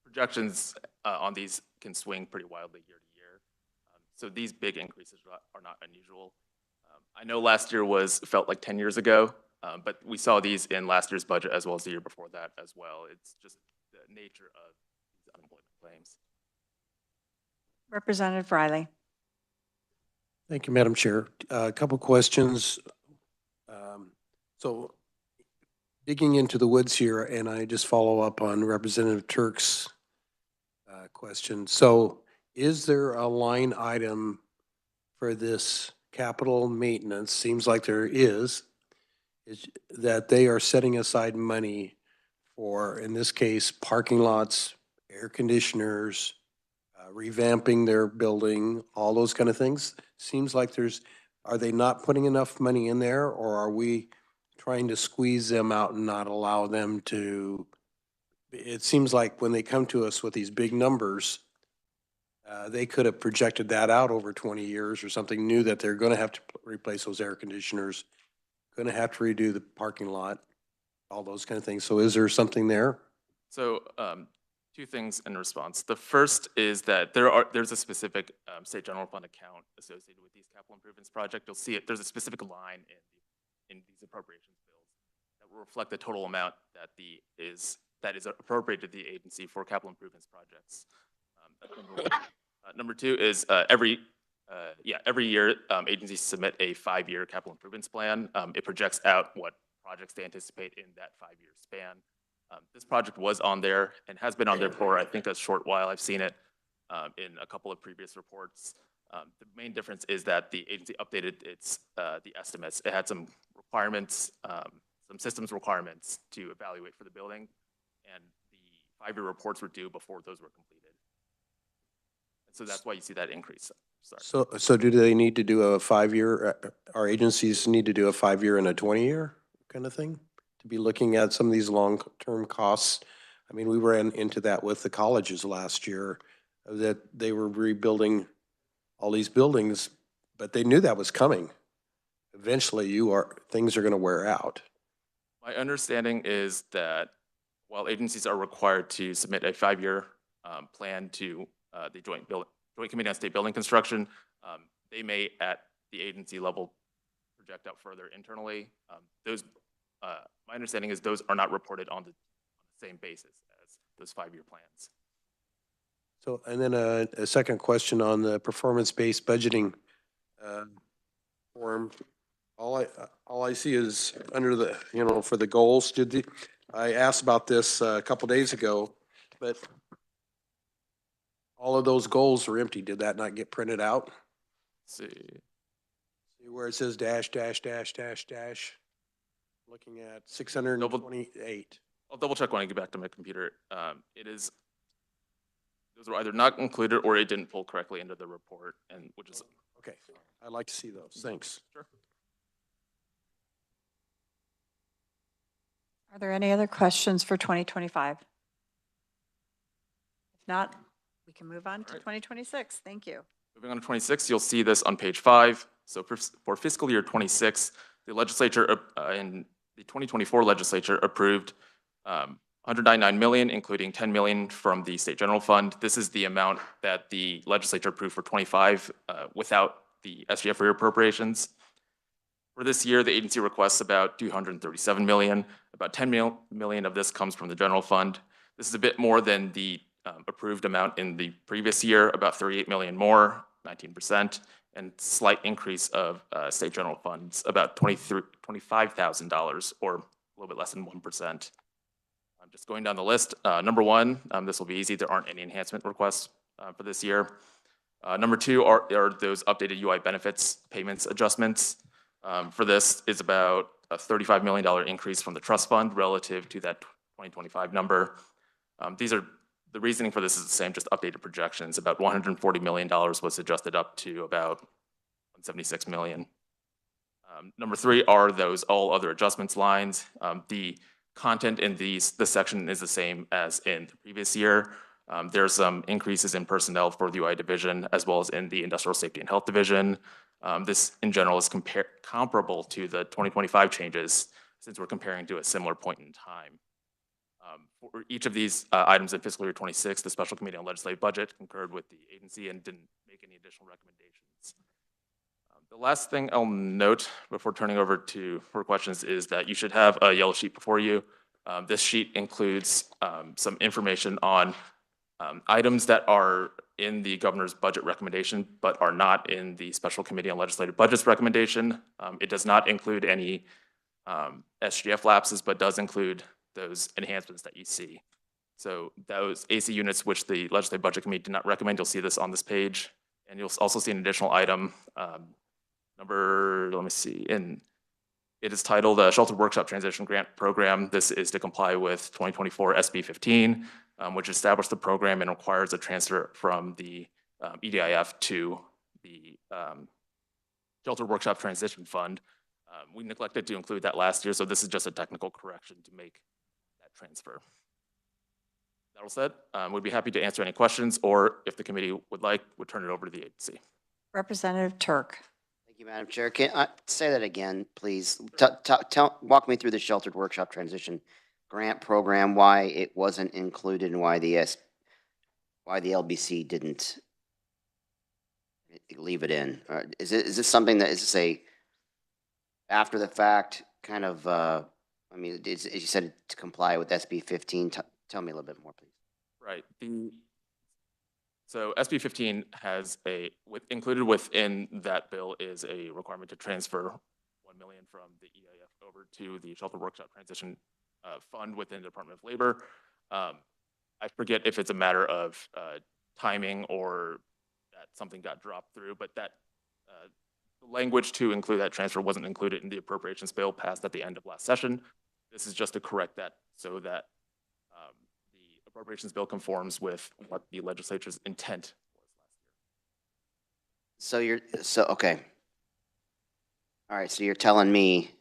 projections on these can swing pretty wildly year to year. So these big increases are not unusual. I know last year felt like 10 years ago, but we saw these in last year's budget as well as the year before that as well. It's just the nature of these unemployment claims. Representative Riley. Thank you, Madam Chair. A couple questions. So digging into the woods here, and I just follow up on Representative Turk's question. So is there a line item for this capital maintenance? Seems like there is that they are setting aside money for, in this case, parking lots, air conditioners, revamping their building, all those kind of things. Seems like are they not putting enough money in there, or are we trying to squeeze them out and not allow them to? It seems like when they come to us with these big numbers, they could have projected that out over 20 years or something, knew that they're going to have to replace those air conditioners, going to have to redo the parking lot. all those kind of things. So is there something there? So two things in response. The first is that there's a specific state general fund account associated with these capital improvements project. You'll see it. There's a specific line in these appropriations bills that will reflect the total amount that is appropriated to the agency for capital improvements projects. That's number one. Number two is every year agencies submit a 5-year capital improvements plan. It projects out what projects they anticipate in that 5-year span. This project was on there and has been on there for, I think, a short while. I've seen it in a couple of previous reports. The main difference is that the agency updated the estimates. It had some requirements, some systems requirements to evaluate for the building, and the 5-year reports were due before those were completed. And so that's why you see that increase. Sorry. So do they need to do a 5-year, our agencies need to do a 5-year and a 20-year kind of thing? To be looking at some of these long-term costs? I mean, we ran into that with the colleges last year, that they were rebuilding all these buildings, but they knew that was coming. Eventually, things are going to wear out. My understanding is that while agencies are required to submit a 5-year plan to the Joint Committee on State Building Construction, they may, at the agency level, project out further internally. My understanding is those are not reported on the same basis as those 5-year plans. So, and then a second question on the performance-based budgeting form. All I see is under the, for the goals, I asked about this a couple days ago, but all of those goals are empty. Did that not get printed out? Let's see. See where it says dash, dash, dash, dash, dash? Looking at 628. I'll double check when I get back to my computer. Those were either not included or it didn't pull correctly into the report, and which is okay. I'd like to see those. Thanks. Sure. Are there any other questions for 2025? If not, we can move on to 2026. Thank you. Moving on to 26, you'll see this on page 5. So for fiscal year 26, the legislature in the 2024 legislature approved $199 million, including $10 million from the state general fund. This is the amount that the legislature approved for 25 without the SGF reappropriations. For this year, the agency requests about $237 million. About $10 million of this comes from the general fund. This is a bit more than the approved amount in the previous year, about $38 million more, 19%, and slight increase of state general funds, about $25,000, or a little bit less than 1%. I'm just going down the list. Number one, this will be easy. There aren't any enhancement requests for this year. Number two are those updated UI benefits payments adjustments. For this is about a $35 million increase from the trust fund relative to that 2025 number. The reasoning for this is the same, just updated projections. About $140 million was adjusted up to about $176 million. Number three are those all other adjustments lines. The content in this section is the same as in the previous year. There's some increases in personnel for the UI division as well as in the industrial safety and health division. This in general is comparable to the 2025 changes since we're comparing to a similar point in time. For each of these items in fiscal year 26, the Special Committee on Legislative Budget concurred with the agency and didn't make any additional recommendations. The last thing I'll note before turning over for questions is that you should have a yellow sheet before you. This sheet includes some information on items that are in the governor's budget recommendation, but are not in the Special Committee on Legislative Budget's recommendation. It does not include any SGF lapses, but does include those enhancements that you see. So those AC units, which the Legislative Budget Committee did not recommend, you'll see this on this page. And you'll also see an additional item, let me see, and it is titled Shelter Workshop Transition Grant Program. This is to comply with 2024 SB 15, which established the program and requires a transfer from the EDIF to the Shelter Workshop Transition Fund. We neglected to include that last year, so this is just a technical correction to make that transfer. That all said, we'd be happy to answer any questions, or if the committee would like, would turn it over to the agency. Representative Turk. Thank Thank you, Madam Chair. Can I say that again, please? Walk me through the sheltered workshop transition grant program, why it wasn't included and why the LBC didn't leave it in. Is this something that is a after the fact kind of, I mean, as you said, to comply with SB 15, tell me a little bit more, please. Right. So SB 15 has included within that bill is a requirement to transfer 1 million from the EIF over to the Shelter Workshop Transition Fund within the Department of Labor. I forget if it's a matter of timing or that something got dropped through, but that the language to include that transfer wasn't included in the appropriations bill passed at the end of last session. This is just to correct that so that the appropriations bill conforms with what the legislature's intent was last year. Okay. All right, so you're telling me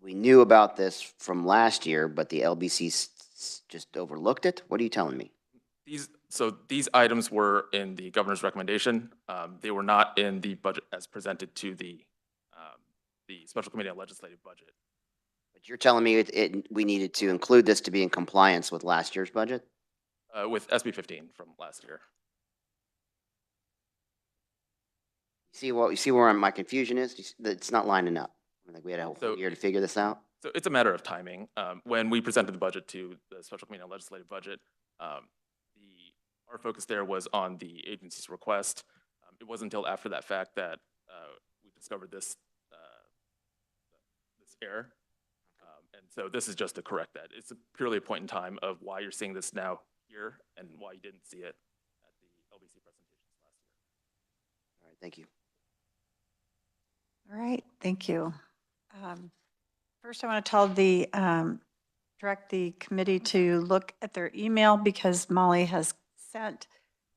we knew about this from last year, but the LBC just overlooked it? What are you telling me? These items were in the governor's recommendation. They were not in the budget as presented to the Special Committee on Legislative Budget. But you're telling me we needed to include this to be in compliance with last year's budget? With SB 15 from last year. You see where my confusion is? It's not lining up. I think we had a whole year to figure this out. So it's a matter of timing. When we presented the budget to the Special Committee on Legislative Budget, our focus there was on the agency's request. It wasn't until after that fact that we discovered this error. And so this is just to correct that. It's purely a point in time of why you're seeing this now here and why you didn't see it at the LBC presentations last year. All right, thank you. All right, thank you. First, I want to tell direct the committee to look at their email because Molly has sent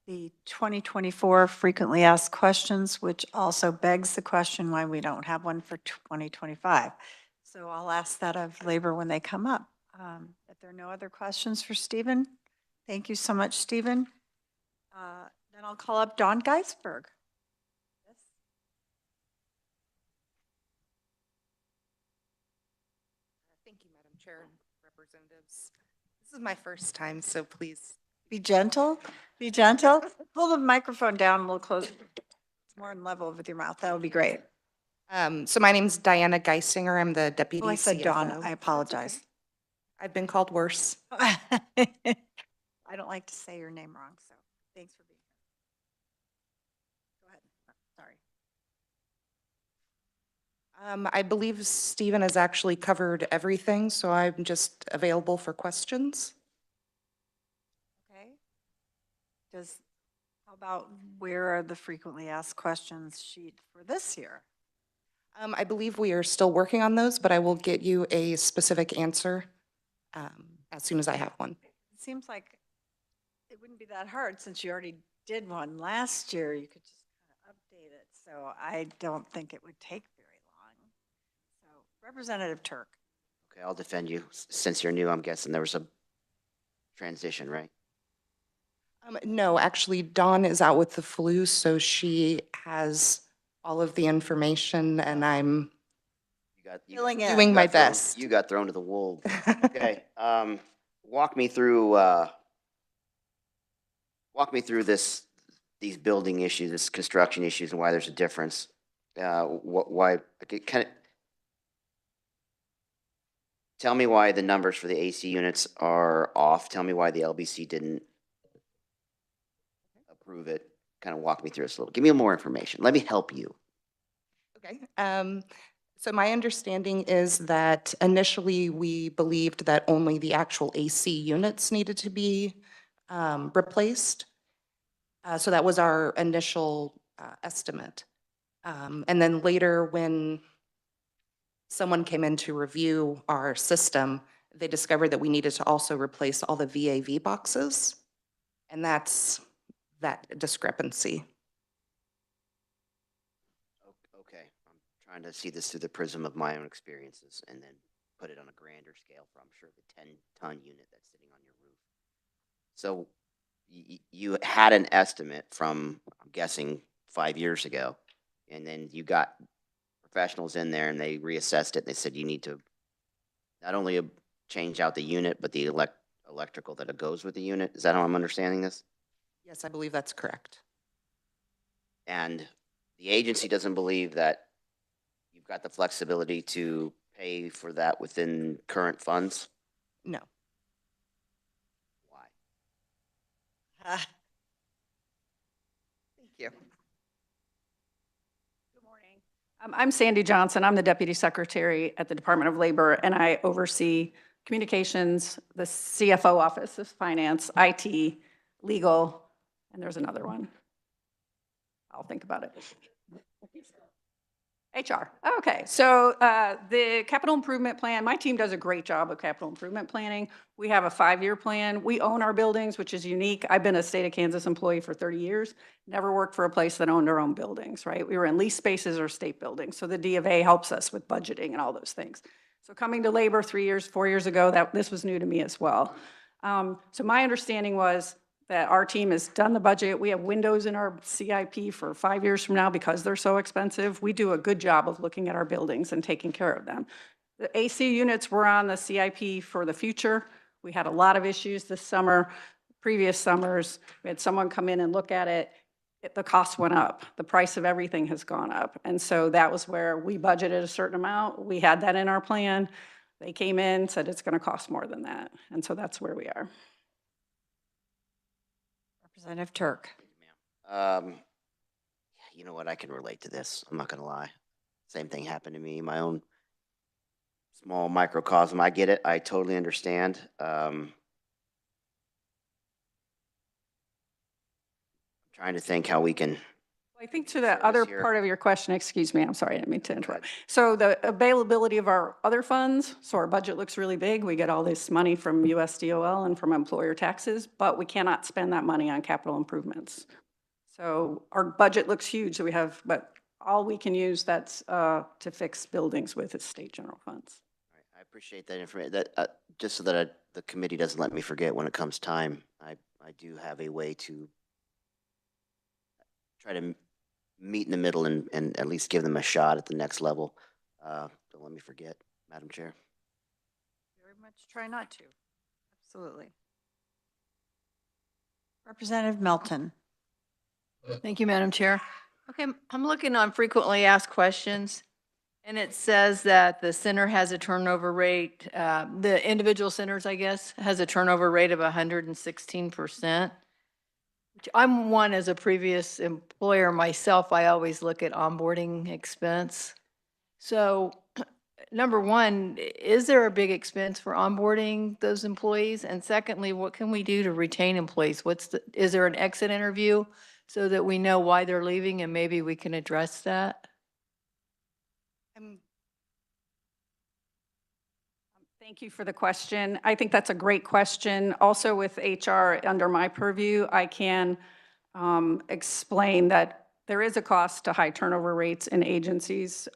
the 2024 frequently asked questions, which also begs the question why we don't have one for 2025. So I'll ask that of Labor when they come up. If there are no other questions for Stephen, thank you so much, Stephen. Then I'll call up Don Geisberg. Yes. Thank you, Madam Chair and representatives. This is my first time, so please. Be gentle, be gentle. Pull the microphone down a little closer. It's more in level with your mouth. That would be great. So my name's Diana Geisinger. I'm the deputy Oh, I said CFO. Dawn. I apologize. I've been called worse. I don't like to say your name wrong, so thanks for being here. Go ahead. Sorry. I believe Stephen has actually covered everything, so I'm just available for questions. Okay. How about where are the frequently asked questions sheet for this year? I believe we are still working on those, but I will get you a specific answer as soon as I have one. It seems like it wouldn't be that hard since you already did one last year. You could just kind of update it. So I don't think it would take very long. So Representative Turk. Okay, I'll defend you. Since you're new, I'm guessing there was a transition, right? No, actually, Dawn is out with the flu, so she has all of the information, and I'm doing my best. You got thrown to the wolves. Okay, walk me through these building issues, this construction issues, and why there's a difference. Why? Tell me why the numbers for the AC units are off. Tell me why the LBC didn't approve it. Kind of walk me through this a little. Give me more information. Let me help you. Okay. So my understanding is that initially we believed that only the actual AC units needed to be replaced. So that was our initial estimate. And then later when someone came in to review our system, they discovered that we needed to also replace all the VAV boxes. And that's that discrepancy. Okay, I'm trying to see this through the prism of my own experiences and then put it on a grander scale for, I'm sure, the 10-ton unit that's sitting on your roof. So you had an estimate from, I'm guessing, 5 years ago and then you got professionals in there and they reassessed it. They said you need to not only change out the unit, but the electrical that it goes with the unit. Is that how I'm understanding this? Yes, I believe that's correct. And the agency doesn't believe that you've got the flexibility to pay for that within current funds? No. Why? Thank you. Good morning. I'm Sandy Johnson. I'm the Deputy Secretary at the Department of Labor, and I oversee communications, the CFO office of finance, IT, legal, and there's another one. I'll think about it. HR. Okay, so the capital improvement plan, my team does a great job of capital improvement planning. We have a 5-year plan. We own our buildings, which is unique. I've been a state of Kansas employee for 30 years, never worked for a place that owned our own buildings, right? We were in leased spaces or state buildings. So the D of A helps us with budgeting and all those things. So coming to labor 4 years ago, this was new to me as well. So my understanding was that our team has done the budget. We have windows in our CIP for 5 years from now because they're so expensive. We do a good job of looking at our buildings and taking care of them. The AC units were on the CIP for the future. We had a lot of issues this summer, previous summers. We had someone come in and look at it. The cost went up. The price of everything has gone up. And so that was where we budgeted a certain amount. We had that in our plan. They came in, said it's going to cost more than that. And so that's where we are. Representative Turk. You know what? I can relate to this. I'm not going to lie. Same thing happened to me, my own small microcosm. I get it. I totally understand. I'm trying to think how we can. I think to the other part of your question, excuse me, I'm sorry, I didn't mean to interrupt. So the availability of our other funds, so our budget looks really big. We get all this money from USDOL and from employer taxes, but we cannot spend that money on capital improvements. So our budget looks huge, so we have, but all we can use that's to fix buildings with is state general funds. I appreciate that information. That just so that the committee doesn't let me forget when it comes time. I do have a way to try to meet in the middle and at least give them a shot at the next level. Don't let me forget, Madam Chair. Very much try not to. Absolutely. Representative Melton. Thank you, Madam Chair. Okay, I'm looking on frequently asked questions, and it says that the center has a turnover rate, the individual centers, I guess, has a turnover rate of 116%. Which I'm one, as a previous employer myself, I always look at onboarding expense. So number one, is there a big expense for onboarding those employees? And secondly, what can we do to retain employees? Is there an exit interview so that we know why they're leaving and maybe we can address that? Thank you for the question. I think that's a great question. Also with HR under my purview, I can explain that there is a cost to high turnover rates in agencies.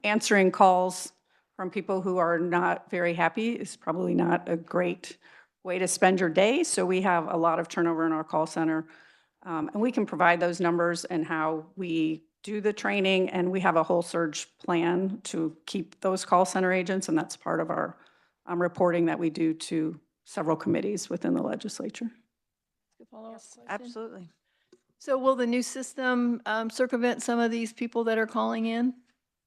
Answering calls from people who are not very happy is probably not a great way to spend your day. So we have a lot of turnover in our call center. And we can provide those numbers and how we do the training. And we have a whole surge plan to keep those call center agents. And that's part of our reporting that we do to several committees within the legislature. Yes, absolutely. So will the new system circumvent some of these people that are calling in?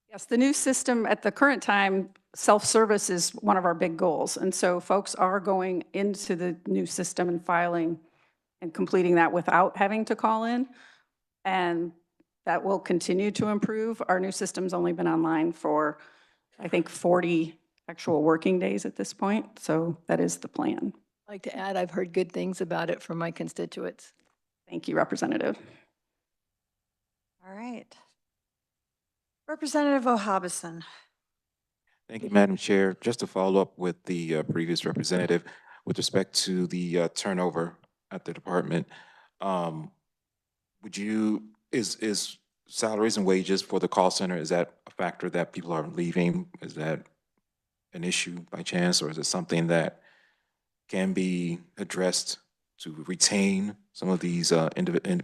Yes, the new system at the current time, self-service is one of our big goals. And so folks are going into the new system and filing and completing that without having to call in. And that will continue to improve. Our new system's only been online for, I think, 40 actual working days at this point. So that is the plan. I'd like to add, I've heard good things about it from my constituents. Thank you, Representative. All right. Representative O'Hobson. Thank you, Madam Chair. Just to follow up with the previous representative, with respect to the turnover at the department, is salaries and wages for the call center, is that a factor that people are leaving? Is that an issue by chance, or is it something that can be addressed to retain some of these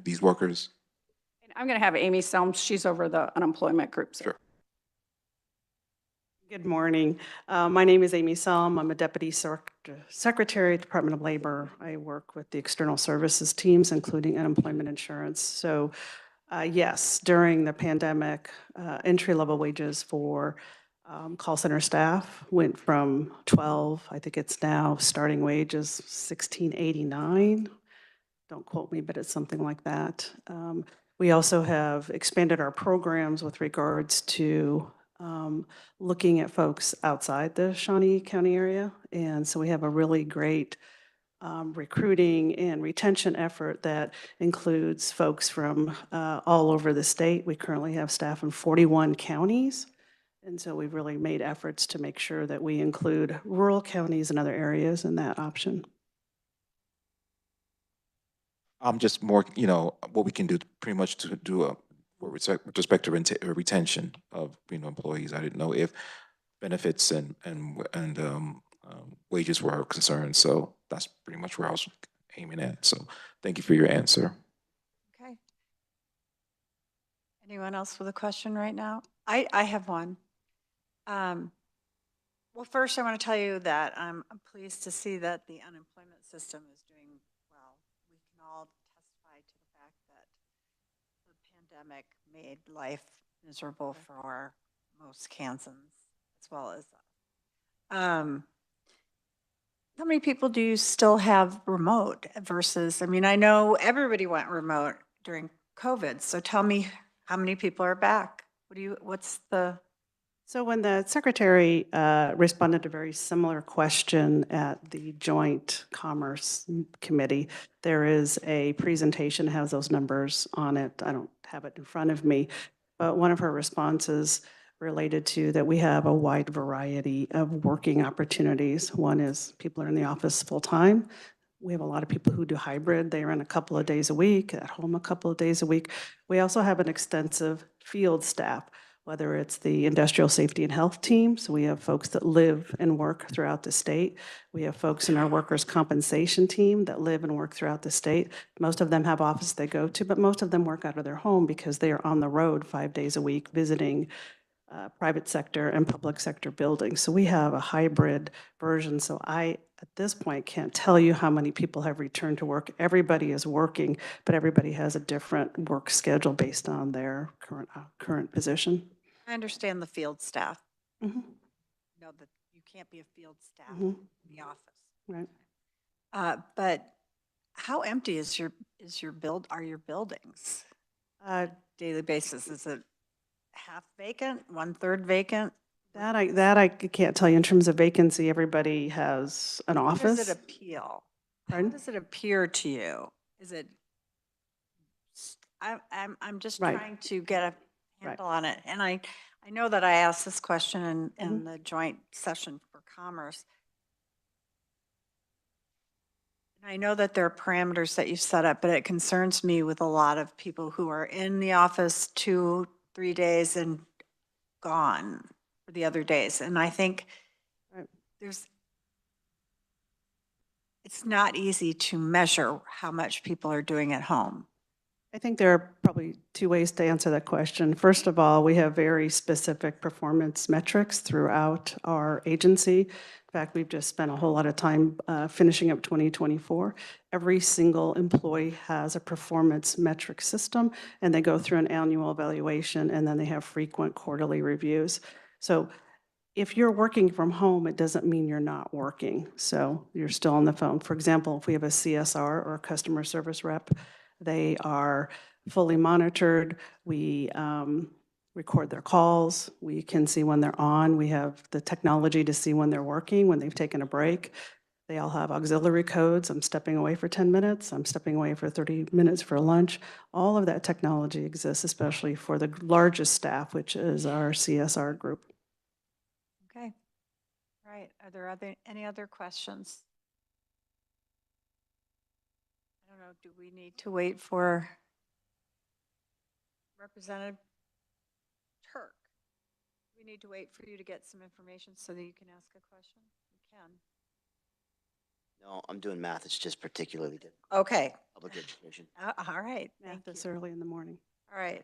these workers? I'm going to have Amy Selms. She's over the unemployment group. So. Sure. Good morning. My name is Amy Selm. I'm a Deputy Secretary at the Department of Labor. I work with the external services teams, including unemployment insurance. So yes, during the pandemic, entry-level wages for call center staff went from 12, I think it's now starting wage is $16.89. Don't quote me, but it's something like that. We also have expanded our programs with regards to looking at folks outside the Shawnee County area. And so we have a really great recruiting and retention effort that includes folks from all over the state. We currently have staff in 41 counties. And so we've really made efforts to make sure that we include rural counties and other areas in that option. I'm just more, you know, what we can do pretty much to do with respect to retention of, you know, employees. I didn't know if benefits and wages were concerned. So that's pretty much where I was aiming at. So thank you for your answer. Okay. Anyone else with a question right now? I have one. Well, first I want to tell you that I'm pleased to see that the unemployment system is doing well. We can all testify to the fact that the pandemic made life miserable for most Kansans as well as us. How many people do you still have remote versus, I mean, I know everybody went remote during COVID, so tell me how many people are back? What's the? So when the Secretary responded to a very similar question at the Joint Commerce Committee, there is a presentation that has those numbers on it. I don't have it in front of me, but one of her responses related to that we have a wide variety of working opportunities. One is people are in the office full time. We have a lot of people who do hybrid. They are in a couple of days a week, at home a couple of days a week. We also have an extensive field staff, whether it's the industrial safety and health team. So we have folks that live and work throughout the state. We have folks in our workers' compensation team that live and work throughout the state. Most of them have offices they go to, but most of them work out of their home because they are on the road 5 days a week visiting private sector and public sector buildings. So we have a hybrid version. So I, at this point, can't tell you how many people have returned to work. Everybody is working, but everybody has a different work schedule based on their current position. I understand the field staff. Mm-hmm. Know that you can't be a field staff Mm-hmm. in the office. Right. But how empty are your buildings? Daily basis, is it half vacant, 1/3 vacant? That I can't tell you. In terms of vacancy, everybody has an office. How does it appeal? Pardon? How does it appear to you? Is it? I'm just Right. trying to get a handle on it, and I know that I asked this question in the joint session for commerce. And I know that there are parameters that you set up, but it concerns me with a lot of people who are in the office 2-3 days and gone for the other days. And I think it's not easy to measure how much people are doing at home. I think there are probably two ways to answer that question. First of all, we have very specific performance metrics throughout our agency. In fact, we've just spent a whole lot of time finishing up 2024. Every single employee has a performance metric system, and they go through an annual evaluation, and then they have frequent quarterly reviews. So if you're working from home, it doesn't mean you're not working. So you're still on the phone. For example, if we have a CSR or a customer service rep, they are fully monitored. We record their calls. We can see when they're on. We have the technology to see when they're working, when they've taken a break. They all have auxiliary codes. I'm stepping away for 10 minutes. I'm stepping away for 30 minutes for lunch. All of that technology exists, especially for the largest staff, which is our CSR group. Okay. All right. Are there any other questions? I don't know. Do we need to wait for Representative Turk? We need to wait for you to get some information so that you can ask a question? You can. No, I'm doing math. It's just particularly good. Okay. Public education. All right. Math this early in the morning. All right.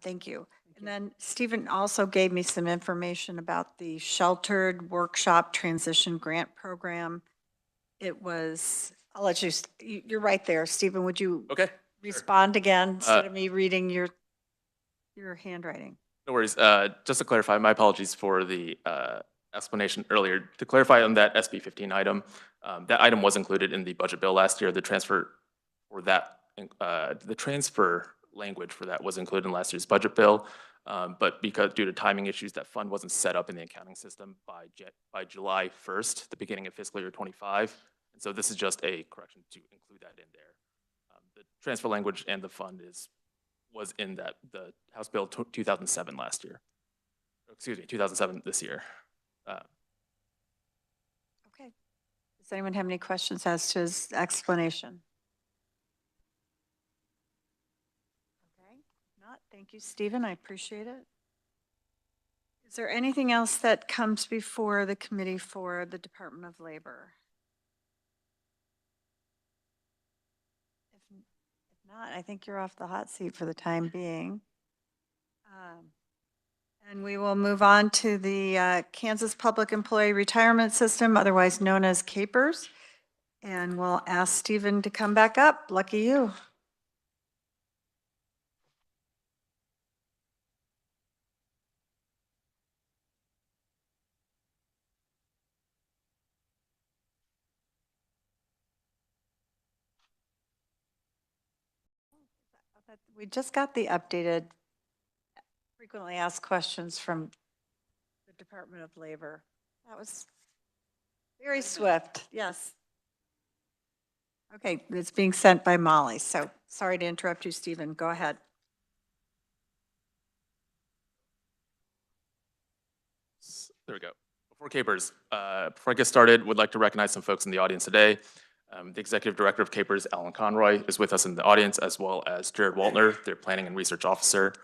Thank you. And then Stephen also gave me some information about the Sheltered Workshop Transition Grant Program. It was, I'll let you, you're right there. Stephen, would you Okay. respond again instead of me reading your handwriting? No worries. Just to clarify, my apologies for the explanation earlier. To clarify on that SB 15 item, that item was included in the budget bill last year. The transfer for that, the transfer language for that was included in last year's budget bill. But because due to timing issues, that fund wasn't set up in the accounting system by July 1st, the beginning of fiscal year 25. And so this is just a correction to include that in there. The transfer language and the fund was in the House Bill 2007 last year. Excuse me, 2007 this year. Okay. Does anyone have any questions as to his explanation? Okay. If not, thank you, Stephen. I appreciate it. Is there anything else that comes before the committee for the Department of Labor? If not, I think you're off the hot seat for the time being. And we will move on to the Kansas Public Employee Retirement System, otherwise known as KPERS. And we'll ask Stephen to come back up. Lucky you. We just got the updated frequently asked questions from the Department of Labor. That was very swift, yes. Okay, it's being sent by Molly, so sorry to interrupt you, Stephen. Go ahead. There we go. Before KPERS, before I get started, would like to recognize some folks in the audience today. The Executive Director of KPERS, Alan Conroy, is with us in the audience, as well as Jared Waltner, their Planning and Research Officer.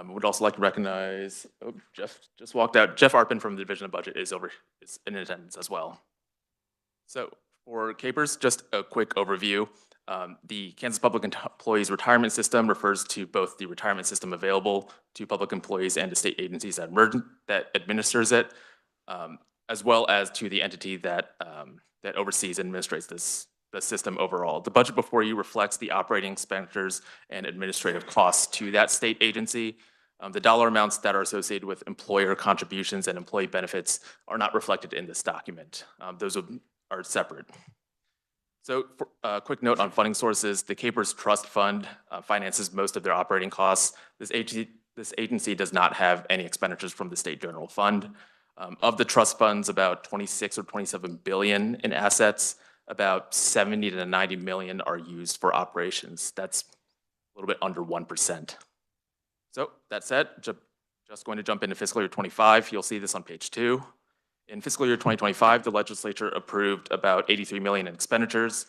Would also like to recognize, oh, Jeff just walked out. Jeff Arpin from the Division of Budget is in attendance as well. So for KPERS, just a quick overview. The Kansas Public Employees Retirement System refers to both the retirement system available to public employees and to state agencies that administers it, as well as to the entity that oversees and administrates the system overall. The budget before you reflects the operating expenditures and administrative costs to that state agency. The dollar amounts that are associated with employer contributions and employee benefits are not reflected in this document. Those are separate. So for a quick note on funding sources, the KPERS Trust Fund finances most of their operating costs. This agency does not have any expenditures from the State General Fund. Of the trust funds, about 26 or 27 billion in assets, about 70 to 90 million are used for operations. That's a little bit under 1%. So that said, just going to jump into fiscal year 25. You'll see this on page 2. In fiscal year 2025, the legislature approved about 83 million in expenditures.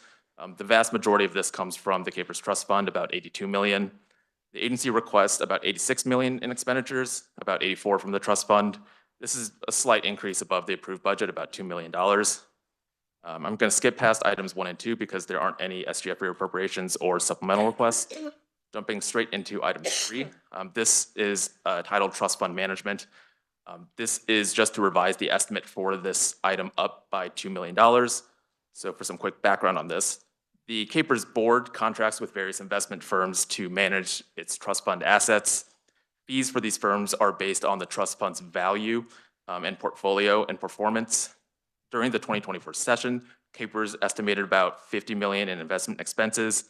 The vast majority of this comes from the KPERS Trust Fund, about 82 million. The agency requests about 86 million in expenditures, about 84 from the trust fund. This is a slight increase above the approved budget, about $2 million. I'm going to skip past items 1 and 2 because there aren't any SGF reappropriations or supplemental requests. Jumping straight into item 3. This is titled Trust Fund Management. This is just to revise the estimate for this item up by $2 million. So for some quick background on this, the KPERS board contracts with various investment firms to manage its trust fund assets. Fees for these firms are based on the trust fund's value and portfolio and performance. During the 2024 session, KPERS estimated about 50 million in investment expenses.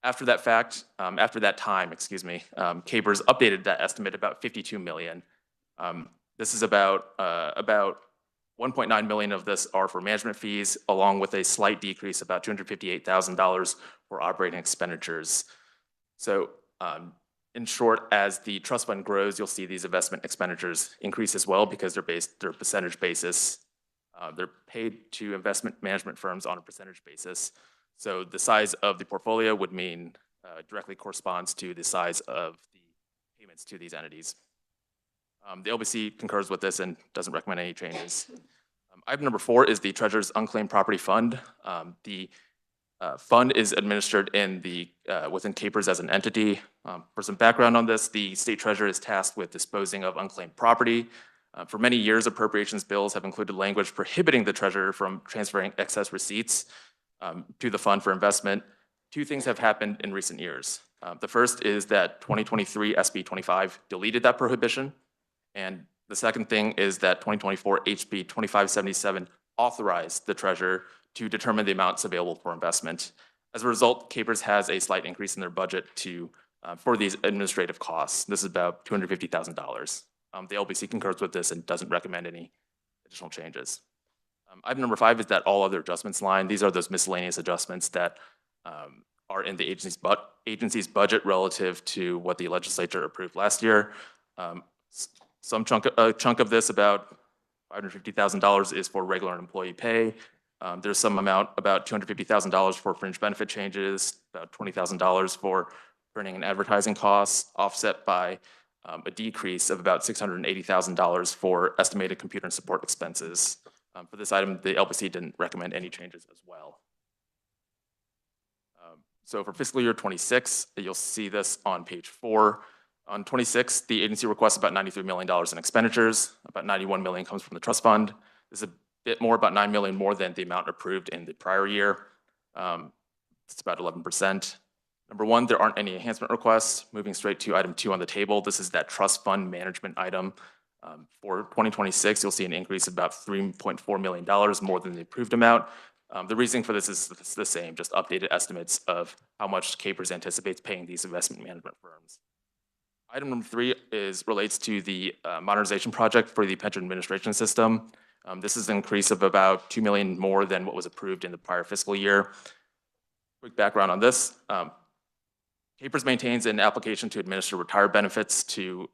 After that time, KPERS updated that estimate about 52 million. This is about 1.9 million of this are for management fees, along with a slight decrease, about $258,000 for operating expenditures. So in short, as the trust fund grows, you'll see these investment expenditures increase as well because they're percentage basis. They're paid to investment management firms on a percentage basis. So the size of the portfolio would mean directly corresponds to the size of the payments to these entities. The LBC concurs with this and doesn't recommend any changes. Item number 4 is the Treasurer's Unclaimed Property Fund. The fund is administered in the, within Capers as an entity. For some background on this, the state treasurer is tasked with disposing of unclaimed property. For many years, appropriations bills have included language prohibiting the treasurer from transferring excess receipts to the fund for investment. Two things have happened in recent years. The first is that 2023 SB 25 deleted that prohibition. And the second thing is that 2024 HB 2577 authorized the treasurer to determine the amounts available for investment. As a result, Capers has a slight increase in their budget to for these administrative costs. This is about $250,000. The LBC concurs with this and doesn't recommend any additional changes. Item number 5 is that all other adjustments line. These are those miscellaneous adjustments that are in the agency's budget relative to what the legislature approved last year. A chunk of this, about $550,000, is for regular employee pay. There's some amount, about $250,000 for fringe benefit changes, about $20,000 for printing and advertising costs, offset by a decrease of about $680,000 for estimated computer and support expenses. For this item, the LPC didn't recommend any changes as well. So for fiscal year 26, you'll see this on page 4. On 26, the agency requests about $93 million in expenditures. About $91 million comes from the trust fund. This is a bit more, about $9 million more than the amount approved in the prior year. It's about 11%. Number 1, there aren't any enhancement requests. Moving straight to item 2 on the table, this is that trust fund management item. For 2026, you'll see an increase of about $3.4 million more than the approved amount. The reasoning for this is the same, just updated estimates of how much Capers anticipates paying these investment management firms. Item number 3 relates to the modernization project for the pension administration system. This is an increase of about $2 million more than what was approved in the prior fiscal year. Quick background on this. Capers maintains an application to administer retired benefits to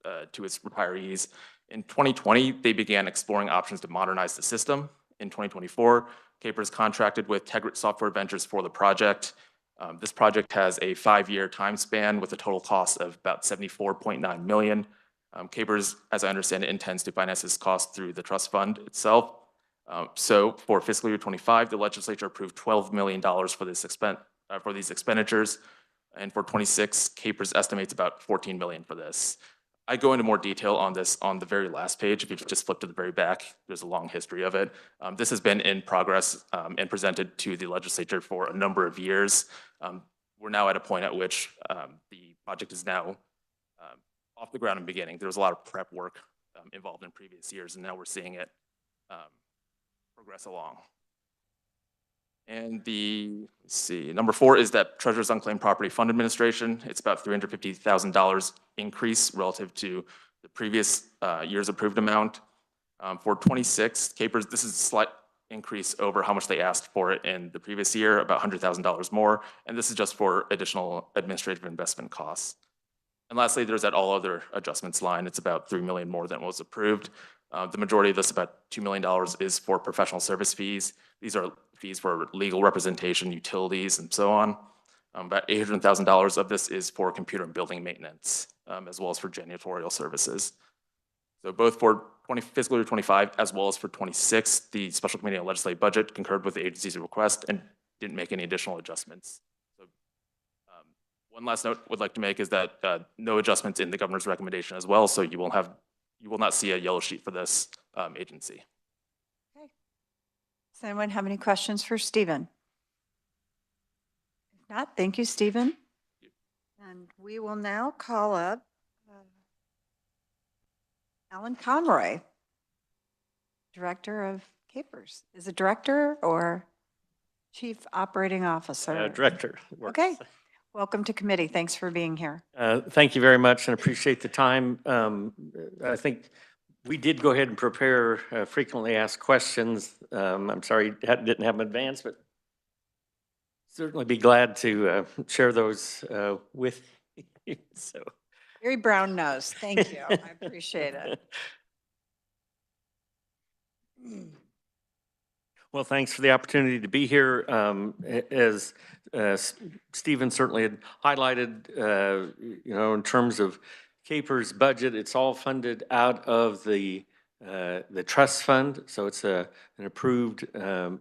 its retirees. In 2020, they began exploring options to modernize the system. In 2024, Capers contracted with Tegrit Software Ventures for the project. This project has a 5-year time span with a total cost of about $74.9 million. Capers, as I understand it, intends to finance this cost through the trust fund itself. So for fiscal year 25, the legislature approved $12 million for these expenditures. And for 26, Capers estimates about $14 million for this. I go into more detail on this on the very last page. If you just flip to the very back, there's a long history of it. This has been in progress and presented to the legislature for a number of years. We're now at a point at which the project is now off the ground and beginning. There was a lot of prep work involved in previous years, and now we're seeing it progress along. And let's see, number 4 is that Treasurer's Unclaimed Property Fund Administration. It's about $350,000 increase relative to the previous year's approved amount. For 26, Capers, this is a slight increase over how much they asked for it in the previous year, about $100,000 more. And this is just for additional administrative investment costs. And lastly, there's that all other adjustments line. It's about $3 million more than was approved. The majority of this, about $2 million, is for professional service fees. These are fees for legal representation, utilities, and so on. About $800,000 of this is for computer and building maintenance, as well as for janitorial services. So both for fiscal year 25 as well as for 26, the Special Committee on Legislative Budget concurred with the agency's request and didn't make any additional adjustments. So one last note I would like to make is that no adjustments in the governor's recommendation as well, so you will not see a yellow sheet for this agency. Okay. Does anyone have any questions for Stephen? If not, thank you, Stephen. And we will now call up Alan Conroy, Director of Capers. Is it Director or Chief Operating Officer? Director. Okay. Welcome to committee. Thanks for being here. Thank you very much and appreciate the time. I think we did go ahead and prepare frequently asked questions. I'm sorry didn't have them in advance, but certainly be glad to share those with you. So. Very brown nose. Thank you. I appreciate it. Well, thanks for the opportunity to be here. As Stephen certainly had highlighted, in terms of Capers budget, it's all funded out of the the trust fund. So it's an approved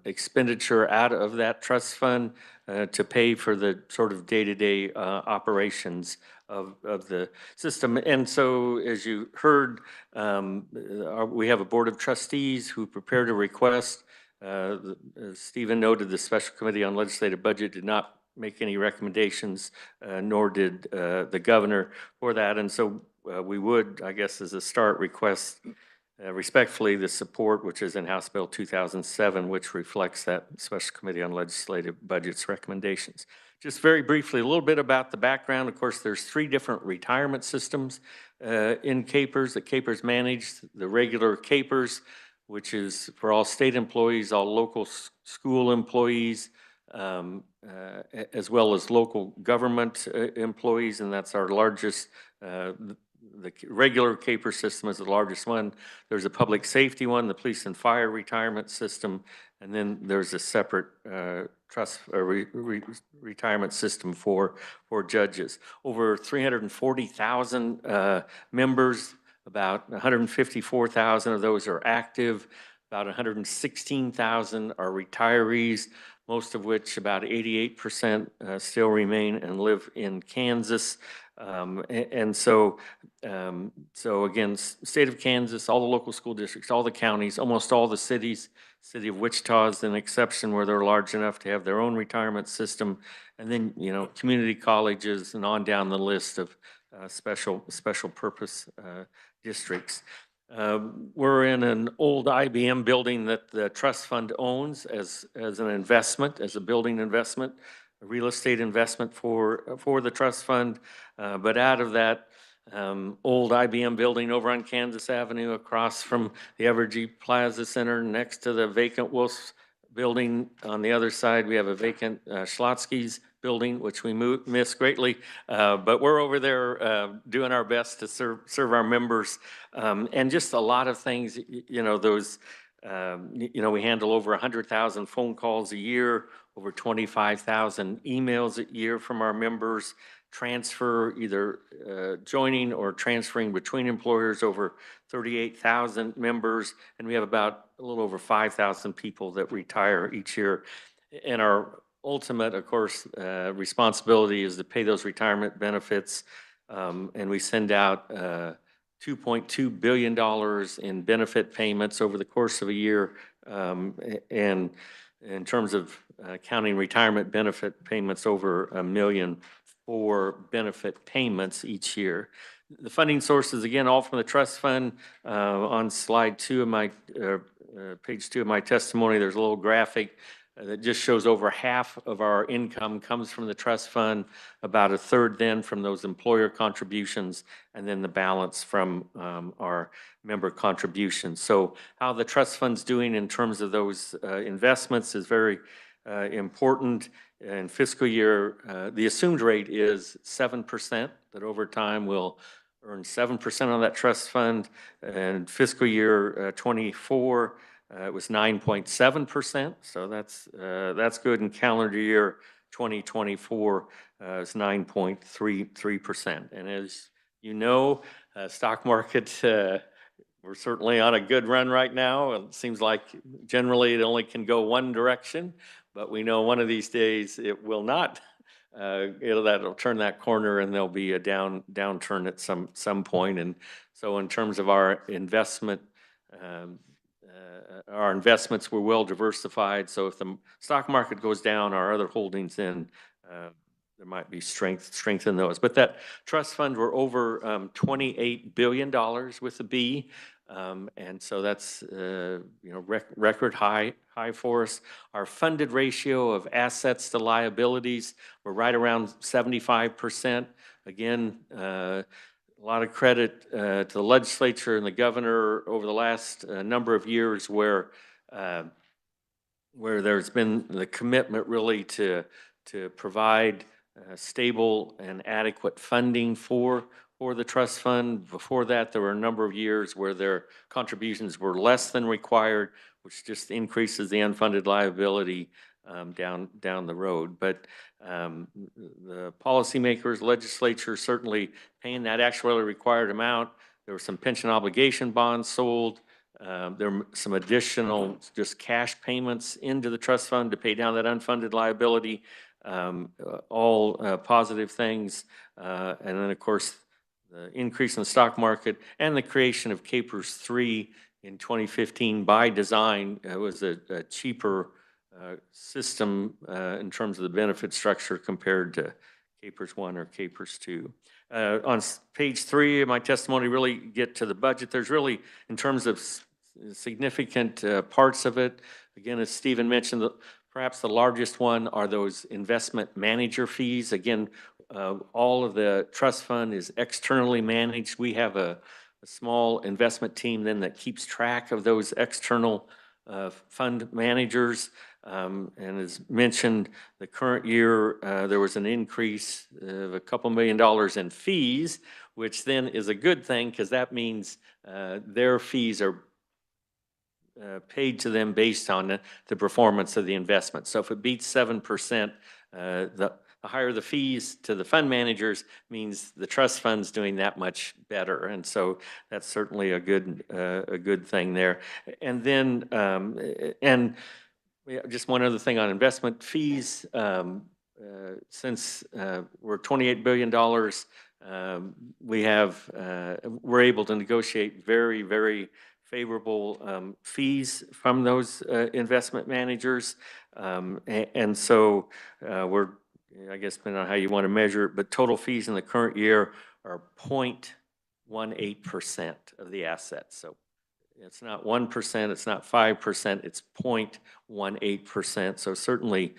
expenditure out of that trust fund to pay for the sort of day-to-day operations of the system. And so, as you heard, we have a board of trustees who prepared a request. As Stephen noted, the Special Committee on Legislative Budget did not make any recommendations, nor did the governor for that. And so we would, I guess, as a start, request respectfully the support, which is in House Bill 2007, which reflects that Special Committee on Legislative Budget's recommendations. Just very briefly, a little bit about the background. Of course, there's 3 different retirement systems in KPERS that KPERS manage. The regular KPERS, which is for all state employees, all local school employees, as well as local government employees, and that's our largest. The regular KPERS system is the largest one. There's a public safety one, the police and fire retirement system, and then there's a separate trust retirement system for judges. Over 340,000 members, about 154,000 of those are active, about 116,000 are retirees, most of which, about 88%, still remain and live in Kansas. So again, state of Kansas, all the local school districts, all the counties, almost all the cities. City of Wichita is an exception where they're large enough to have their own retirement system. And then, community colleges and on down the list of special purpose districts. We're in an old IBM building that the trust fund owns as an investment, as a building investment, a real estate investment for the trust fund. But out of that old IBM building over on Kansas Avenue, across from the Evergy Plaza Center, next to the vacant Wolf's building, on the other side, we have a vacant Schlotsky's building, which we miss greatly. But we're over there doing our best to serve our members. And just a lot of things, those, we handle over 100,000 phone calls a year, over 25,000 emails a year from our members, transfer either joining or transferring between employers, over 38,000 members, and we have about a little over 5,000 people that retire each year. And our ultimate, of course, responsibility is to pay those retirement benefits, and we send out $2.2 billion in benefit payments over the course of a year, and in terms of counting retirement benefit payments, over $1 million for benefit payments each year. The funding sources, again, all from the trust fund. On slide 2 of my, page 2 of my testimony, there's a little graphic that just shows over half of our income comes from the trust fund, about a third then from those employer contributions, and then the balance from our member contributions. So how the trust fund's doing in terms of those investments is very important. In fiscal year, the assumed rate is 7%, that over time we'll earn 7% on that trust fund. And fiscal year 24, it was 9.7%, so that's good. In calendar year 2024, it's 9.33%. And as you know, stock market, we're certainly on a good run right now. It seems like generally it only can go one direction, but we know one of these days it will not. That'll turn that corner, and there'll be a downturn at some point. And so, in terms of our investment. Our investments were well diversified, so if the stock market goes down, our other holdings then there might be strength in those. But that trust fund, we're over $28 billion with a B, and so that's record high for us. Our funded ratio of assets to liabilities, we're right around 75%. Again. A lot of credit to the legislature and the governor over the last number of years, where there's been the commitment really to provide stable and adequate funding for the trust fund. Before that, there were a number of years where their contributions were less than required, which just increases the unfunded liability down the road. But the policymakers, legislature, certainly paying that actuarially required amount. There were some pension obligation bonds sold. There are some additional just cash payments into the trust fund to pay down that unfunded liability. All positive things. And then, of course, the increase in the stock market and the creation of Capers 3 in 2015 by design was a cheaper system in terms of the benefit structure compared to Capers 1 or Capers 2. On page 3 of my testimony, really get to the budget. There's really, in terms of significant parts of it, again, as Stephen mentioned, perhaps the largest one are those investment manager fees. Again, all of the trust fund is externally managed. We have a small investment team then that keeps track of those external fund managers. And as mentioned, the current year, there was an increase of a couple $1 million in fees, which then is a good thing because that means their fees are paid to them based on the performance of the investment. So if it beats 7%, the higher the fees to the fund managers means the trust fund's doing that much better. And so that's certainly a good thing there. And then, just one other thing on investment fees. Since we're $28 billion, we're able to negotiate very, very favorable fees from those investment managers. And so we're, I guess, depending on how you want to measure it, but total fees in the current year are 0.18% of the assets. So it's not 1%, it's not 5%, it's 0.18%. So certainly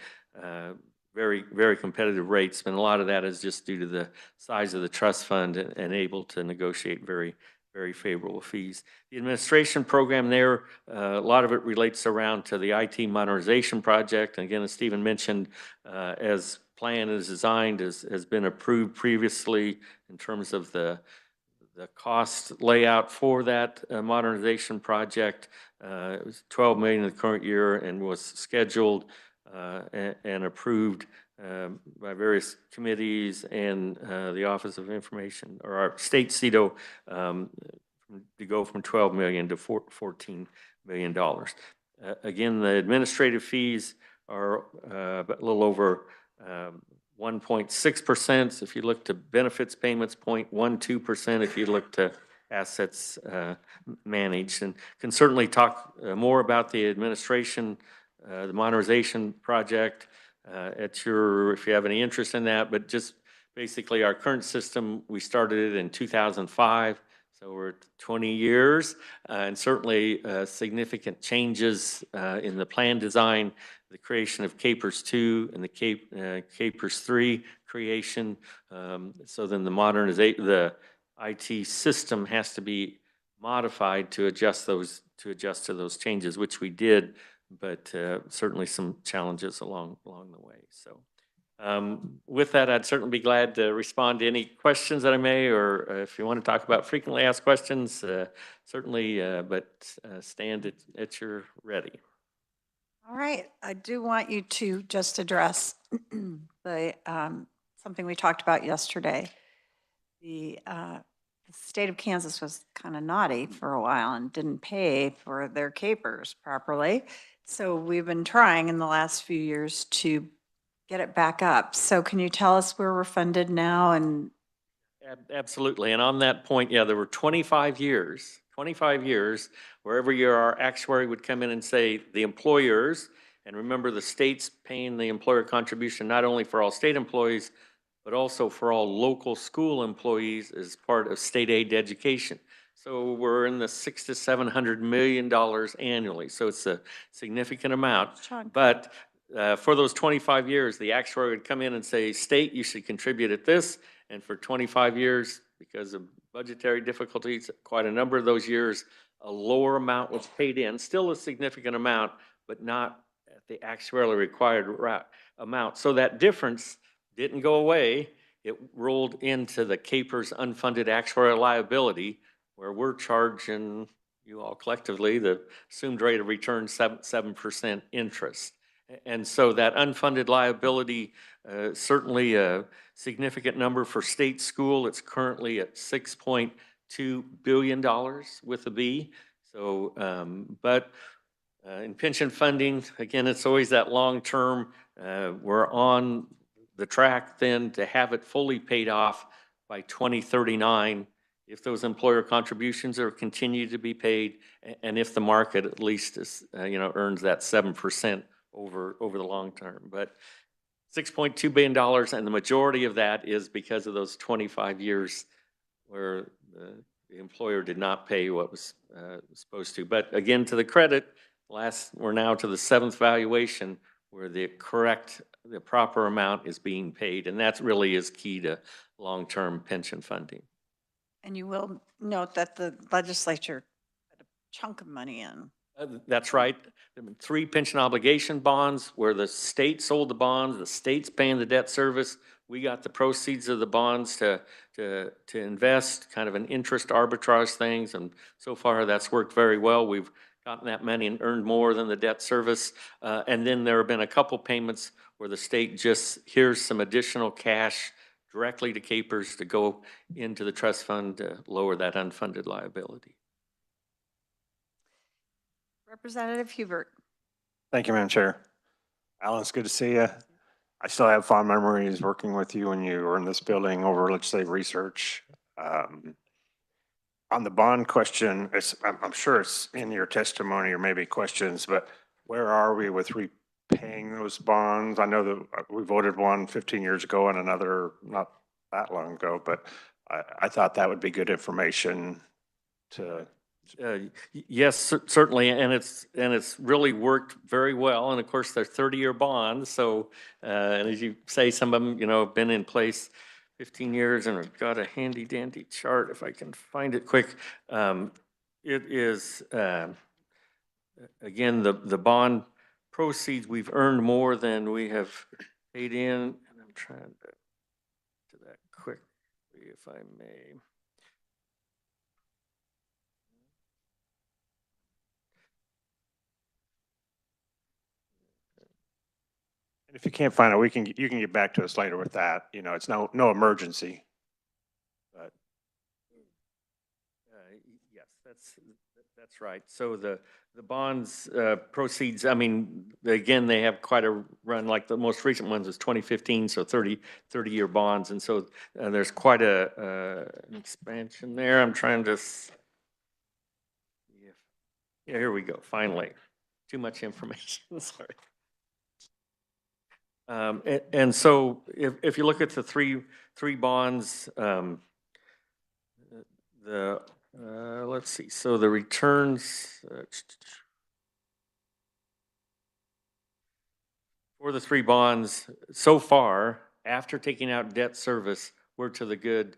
very, very competitive rates. And a lot of that is just due to the size of the trust fund and able to negotiate very, very favorable fees. The administration program there, a lot of it relates around to the IT modernization project. And again, as Stephen mentioned, as plan is designed, has been approved previously in terms of the cost layout for that modernization project. It was $12 million in the current year and was scheduled and approved by various committees and the Office of Information, or our state CEDO, to go from $12 million to $14 million. Again, the administrative fees are a little over 1.6%. If you look to benefits payments, 0.12%. If you look to assets managed, and can certainly talk more about the administration, the modernization project if you have any interest in that. But just basically our current system, we started it in 2005. So we're 20 years, and certainly significant changes in the plan design, the creation of Capers 2 and the Capers 3 creation. So then the IT system has to be modified to adjust to those changes, which we did, but certainly some challenges along the way. So with that, I'd certainly be glad to respond to any questions that I may, or if you want to talk about frequently asked questions, certainly, but stand at your ready. All right, I do want you to just address the something we talked about yesterday. The state of Kansas was kind of naughty for a while and didn't pay for their capers properly. So we've been trying in the last few years to get it back up. So can you tell us where we're funded now? And Absolutely. And on that point, yeah, there were 25 years where every year our actuary would come in and say the employers, and remember the state's paying the employer contribution not only for all state employees, but also for all local school employees as part of state aid education. So we're in the $600 to $700 million annually. So it's a significant amount. But for those 25 years, the actuary would come in and say, state, you should contribute at this. And for 25 years, because of budgetary difficulties, quite a number of those years, a lower amount was paid in, still a significant amount, but not at the actuarially required amount. So that difference didn't go away. It rolled into the Capers unfunded actuarial liability, where we're charging you all collectively the assumed rate of return 7% interest. And so that unfunded liability, certainly a significant number for state school. It's currently at $6.2 billion with a B. So, but in pension funding, again, it's always that long term. We're on the track then to have it fully paid off by 2039 if those employer contributions are continued to be paid, and if the market at least is, earns that 7% over the long term. But $6.2 billion, and the majority of that is because of those 25 years where the employer did not pay what was supposed to. But again, to the credit, we're now to the 7th valuation where the proper amount is being paid, and that really is key to long-term pension funding. And you will note that the legislature put a chunk of money in. That's right. There have been 3 pension obligation bonds where the state sold the bonds, the state's paying the debt service. We got the proceeds of the bonds to invest, kind of an interest arbitrage things, and so far that's worked very well. We've gotten that money and earned more than the debt service. And then there have been a couple payments where the state just, here's some additional cash directly to Capers to go into the trust fund to lower that unfunded liability. Representative Hubert. Thank you, Madam Chair. Alan, it's good to see you. I still have fond memories working with you when you were in this building over legislative research. On the bond question, I'm sure it's in your testimony or maybe questions, but where are we with repaying those bonds? I know that we voted one 15 years ago and another not that long ago, but I thought that would be good information to. Yes, certainly, and it's really worked very well. And of course, they're 30-year bonds. So, and as you say, some of them, have been in place 15 years, and I've got a handy dandy chart if I can find it quick. It is again the bond proceeds. We've earned more than we have paid in, and I'm trying to do that quickly, if I may. If you can't find it, you can get back to us later with that. It's no emergency. But yes, that's right. So the bonds proceeds. I mean, again, they have quite a run. Like the most recent ones was 2015, so 30-year bonds, and so there's quite an expansion there. I'm trying to. Yeah, here we go. Finally, too much information. Sorry. And so if you look at the three bonds, let's see, so the returns for the 3 bonds so far, after taking out debt service, we're to the good,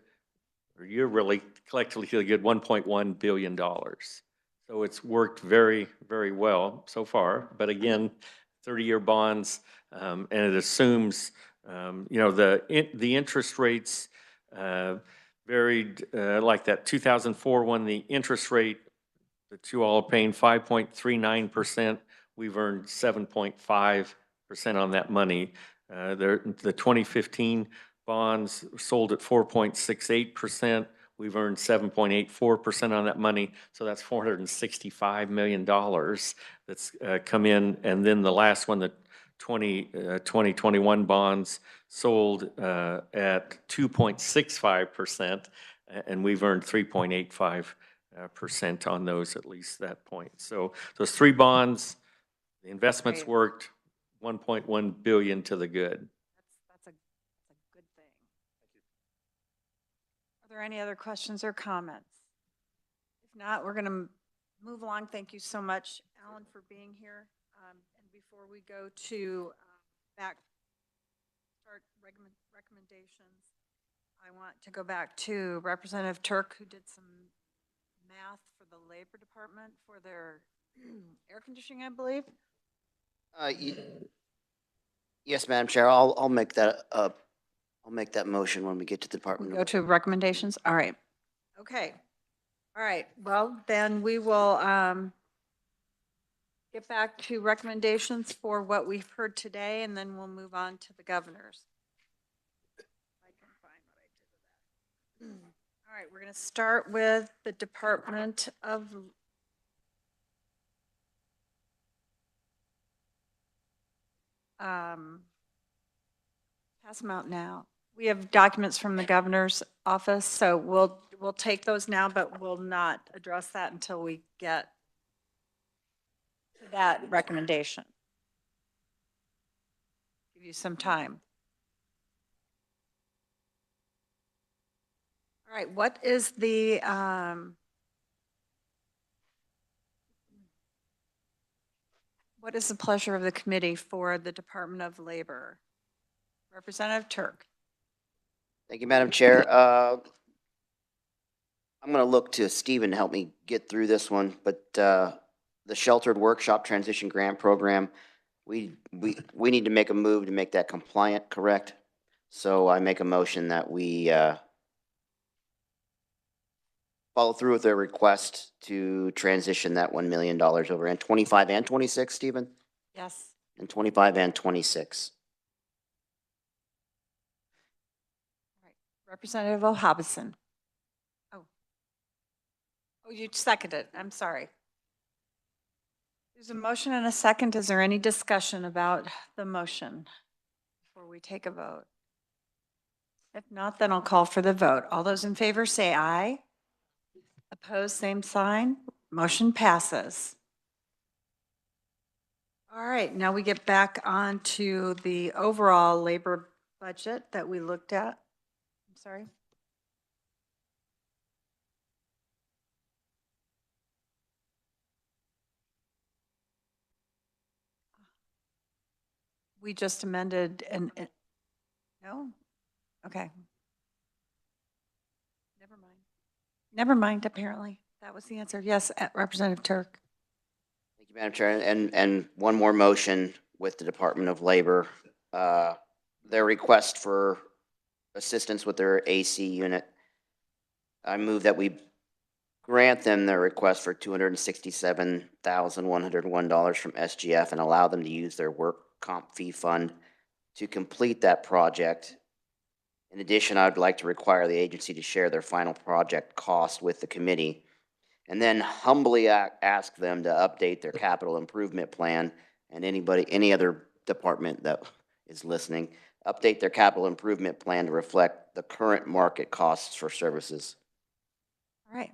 or you're really collectively to the good $1.1 billion. So it's worked very, very well so far. But again, 30-year bonds, and it assumes, the interest rates varied, like that 2004 one, the interest rate that you all are paying 5.39%. We've earned 7.5% on that money. The 2015 bonds sold at 4.68%. We've earned 7.84% on that money. So that's $465 million that's come in. And then the last one, the 2021 bonds sold at 2.65%, and we've earned 3.85% on those, at least that point. So those 3 bonds, the investments worked, 1.1 billion to the good. That's a good thing. Are there any other questions or comments? If not, we're going to move along. Thank you so much, Alan, for being here. And before we go to start recommendations, I want to go back to Representative Turk, who did some math for the Labor Department for their air conditioning, I believe. Yes, Madam Chair, I'll make that I'll make that motion when we get to the department. Go to recommendations. All right. Okay. All right. Well, then we will get back to recommendations for what we've heard today, and then we'll move on to the governors. I can find what I did with that. All right. We're going to start with the Department of pass them out now. We have documents from the governor's office, so we'll take those now, but we'll not address that until we get to that recommendation. Give you some time. All right, what is the, what is the pleasure of the committee for the Department of Labor? Representative Turk. Thank you, Madam Chair. I'm going to look to Stephen to help me get through this one, but the Sheltered Workshop Transition Grant Program, we need to make a move to make that compliant, correct? So I make a motion that we follow through with their request to transition that $1 million over in 25 and 26, Stephen? Yes. In 25 and 26. Representative O'Hobson. Oh, you seconded. I'm sorry. There's a motion and a second. Is there any discussion about the motion before we take a vote? If not, then I'll call for the vote. All those in favor say aye. Opposed, same sign. Motion passes. All right, now we get back on to the overall labor budget that we looked at. I'm sorry. We just amended and, no? Okay. Never mind. Never mind, apparently. That was the answer. Yes, Representative Turk. Thank you, Madam Chair. And one more motion with the Department of Labor. Their request for assistance with their AC unit. I move that we grant them their request for $267,101 from SGF and allow them to use their work comp fee fund to complete that project. In addition, I'd like to require the agency to share their final project cost with the committee, and then humbly ask them to update their capital improvement plan, and any other department that is listening, update their capital improvement plan to reflect the current market costs for services. All right.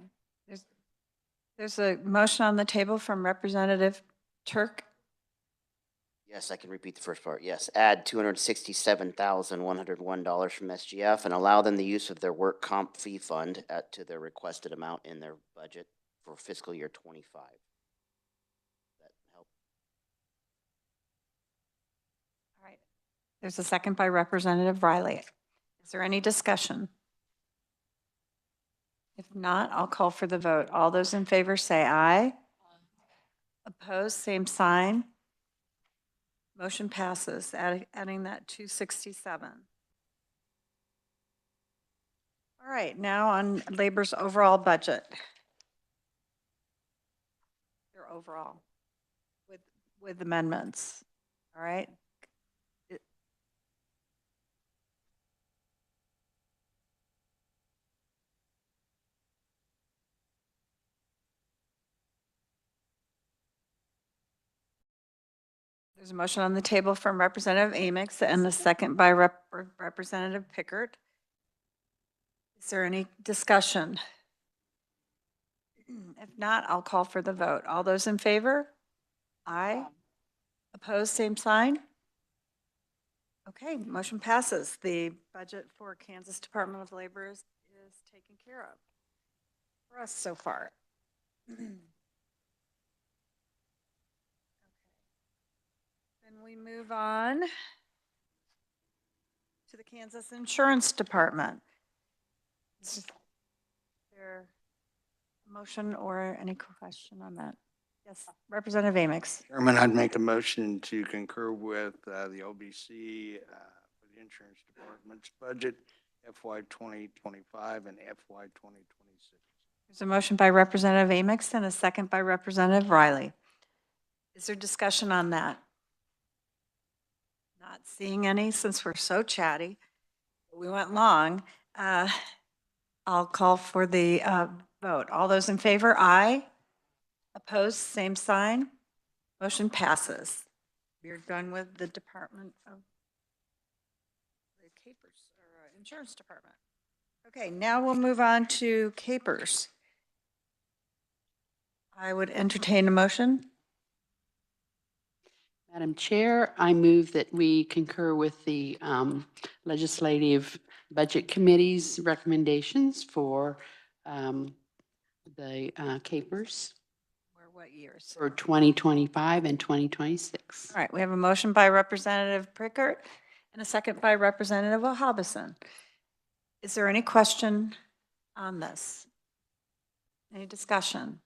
There's a motion on the table from Representative Turk. Yes, I can repeat the first part. Yes, add $267,101 from SGF and allow them the use of their work comp fee fund to their requested amount in their budget for fiscal year 25. That help? All right. There's a second by Representative Riley. Is there any discussion? If not, I'll call for the vote. All those in favor say aye. Opposed, same sign. Motion passes, adding that 267. All right, now on labor's overall budget. Your overall, with amendments, all right? There's a motion on the table from Representative Amix and the second by Representative Pickert. Is there any discussion? If not, I'll call for the vote. All those in favor? Aye. Opposed, same sign? Okay, motion passes. The budget for Kansas Department of Labor is taken care of for us so far. Then we move on to the Kansas Insurance Department. Is there a motion or any question on that? Yes, Representative Amix. Chairman, I'd make a motion to concur with the OBC for the Insurance Department's budget FY 2025 and FY 2026. There's a motion by Representative Amix and a second by Representative Riley. Is there discussion on that? Not seeing any since we're so chatty. We went long. I'll call for the vote. All those in favor, aye. Opposed, same sign. Motion passes. we're done with the Department of the Capers, or Insurance Department. Okay, now we'll move on to Capers. I would entertain a motion. Madam Chair, I move that we concur with the Legislative Budget Committee's recommendations for the capers Or what years? for 2025 and 2026. All right, we have a motion by Representative Prickert and a second by Representative Wahhabison. Is there any question on this? Any discussion?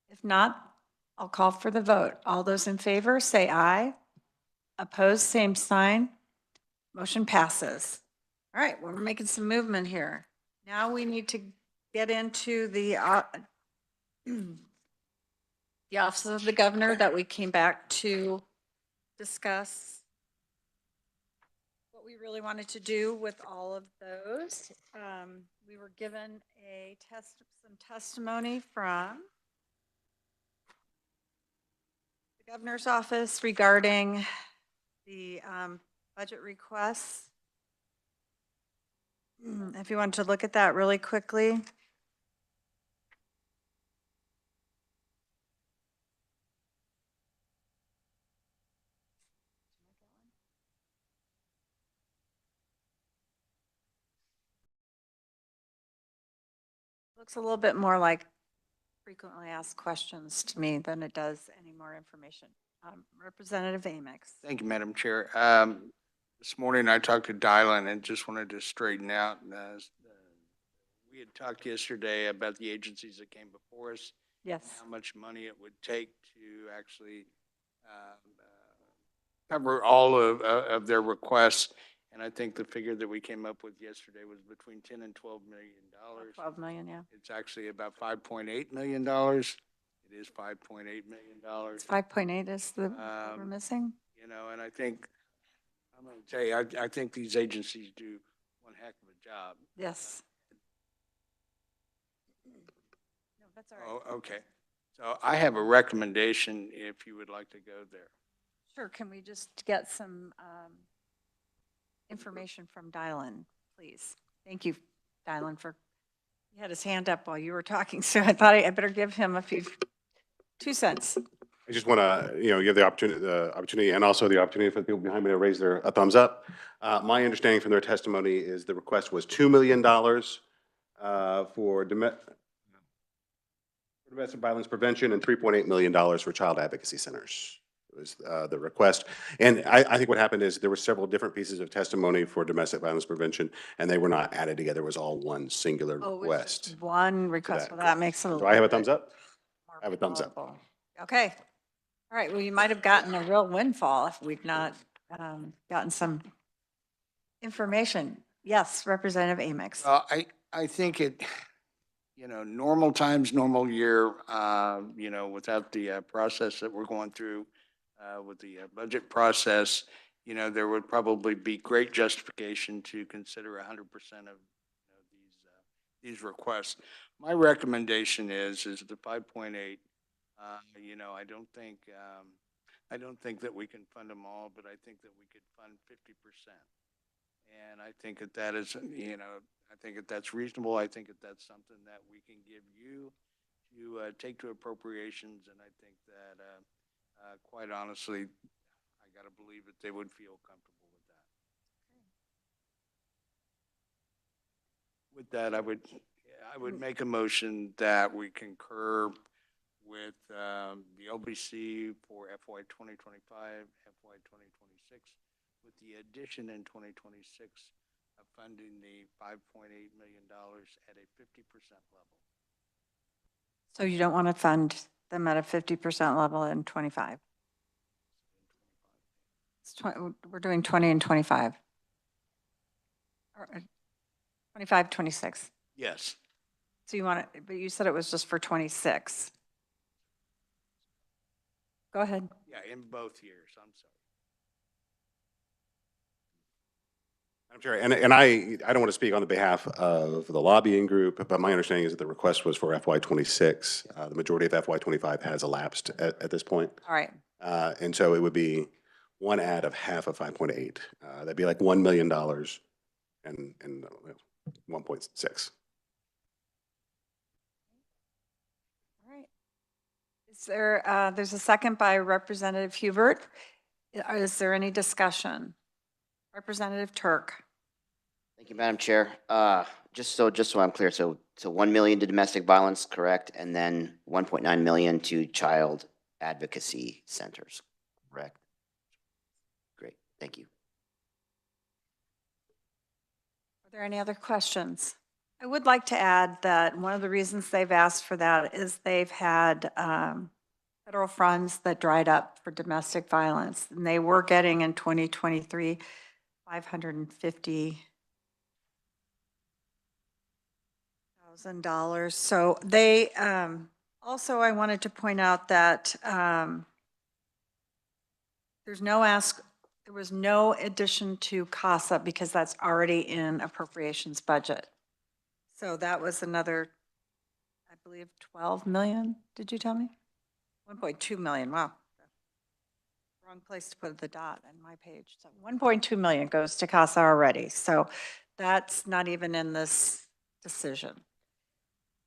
If not, I'll call for the vote. All those in favor, say aye. Opposed, same sign. Motion passes. All right, we're making some movement here. Now we need to get into the Office of the Governor that we came back to discuss what we really wanted to do with all of those. We were given some testimony from the governor's office regarding the budget requests. If you want to look at that really quickly. Looks a little bit more like frequently asked questions to me than it does any more information. Representative Amix. Thank you, Madam Chair. This morning I talked to Dylan and just wanted to straighten out. We had talked yesterday about the agencies that came before us. Yes. How much money it would take to actually cover all of their requests. And I think the figure that we came up with yesterday was between 10 and $12 million. 12 million, yeah. It's actually about $5.8 million. It is $5.8 million. It's 5.8 is the we're missing. You know, and I think, I'm going to tell you, I think these agencies do one heck of a job. Yes. No, that's all right. Oh, okay. So I have a recommendation if you would like to go there. Sure. Can we just get some information from Dylan, please? Thank you, Dylan, he had his hand up while you were talking, so I thought I better give him 2 cents. I just want to, give the opportunity and also the opportunity for the people behind me to raise their thumbs up. My understanding from their testimony is the request was $2 million for domestic violence prevention and $3.8 million for child advocacy centers. Was the request. And I think what happened is there were several different pieces of testimony for domestic violence prevention, and they were not added together. It was all one singular request. One request. Well, that makes it a Do little I have a bit thumbs up? more I have a thumbs up. palatable. Okay. All right. Well, you might have gotten a real windfall if we'd not gotten some information. Yes, Representative Amix. I think normal times, normal year, without the process that we're going through with the budget process, there would probably be great justification to consider 100% of these requests. My recommendation is the 5.8. I don't think that we can fund them all, but I think that we could fund 50%. And I think that is, I think that that's reasonable. I think that that's something that we can give you to take to appropriations. And I think that, quite honestly, I got to believe that they would feel comfortable with that. With that, I would make a motion that we concur with the LBC for FY 2025, FY 2026, with the addition in 2026 of funding the $5.8 million at a 50% level. So you don't want to fund them at a 50% level in 25? We're doing 20 and 25. Or 25, 26. Yes. So you want it, but you said it was just for 26. Go ahead. Yeah, in both years. I'm sorry. I'm sorry, and I don't want to speak on the behalf of the lobbying group, but my understanding is that the request was for FY26. The majority of FY25 has elapsed at this point. All right. And so it would be one ad of half of 5.8. That'd be like $1 million and 1.6. All right. Is there, there's a second by Representative Hubert. Is there any discussion? Representative Turk. Thank you, Madam Chair. Just so I'm clear, so 1 million to domestic violence, correct? And then 1.9 million to child advocacy centers, correct? Great, thank you. Are there any other questions? I would like to add that one of the reasons they've asked for that is they've had federal funds that dried up for domestic violence, and they were getting in 2023 $550,000. So they also, I wanted to point out that there was no addition to CASA because that's already in appropriations budget. So that was another, I believe, 12 million, did you tell me? 1.2 million, wow. Wrong place to put the dot on my page. So 1.2 million goes to CASA already. So that's not even in this decision.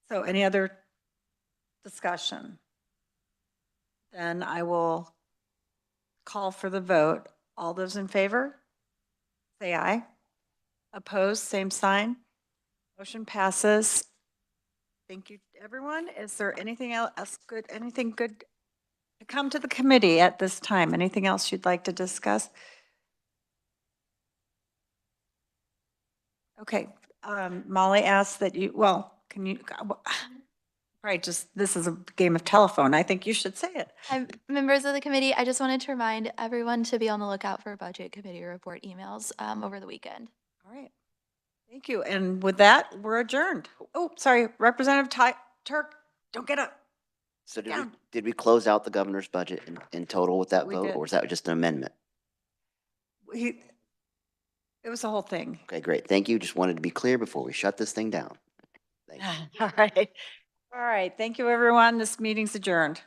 So any other discussion? Then I will call for the vote. All those in favor? Say aye. Opposed, same sign. Motion passes. Thank you, everyone. Is there anything else good, anything good to come to the committee at this time? Anything else you'd like to discuss? Okay, Molly asked that you, well, can you, right, just, this is a game of telephone. I think you should say it. Members of the committee, I just wanted to remind everyone to be on the lookout for budget committee report emails over the weekend. All right. Thank you. And with that, we're adjourned. Oh, sorry, Representative Turk, don't get up. So did we close out the governor's budget in total with that We vote, did. or was that just an amendment? It was the whole thing. Okay, great. Thank you. Just wanted to be clear before we shut this thing down. Thank you. All right. All right. Thank you, everyone. This meeting's adjourned.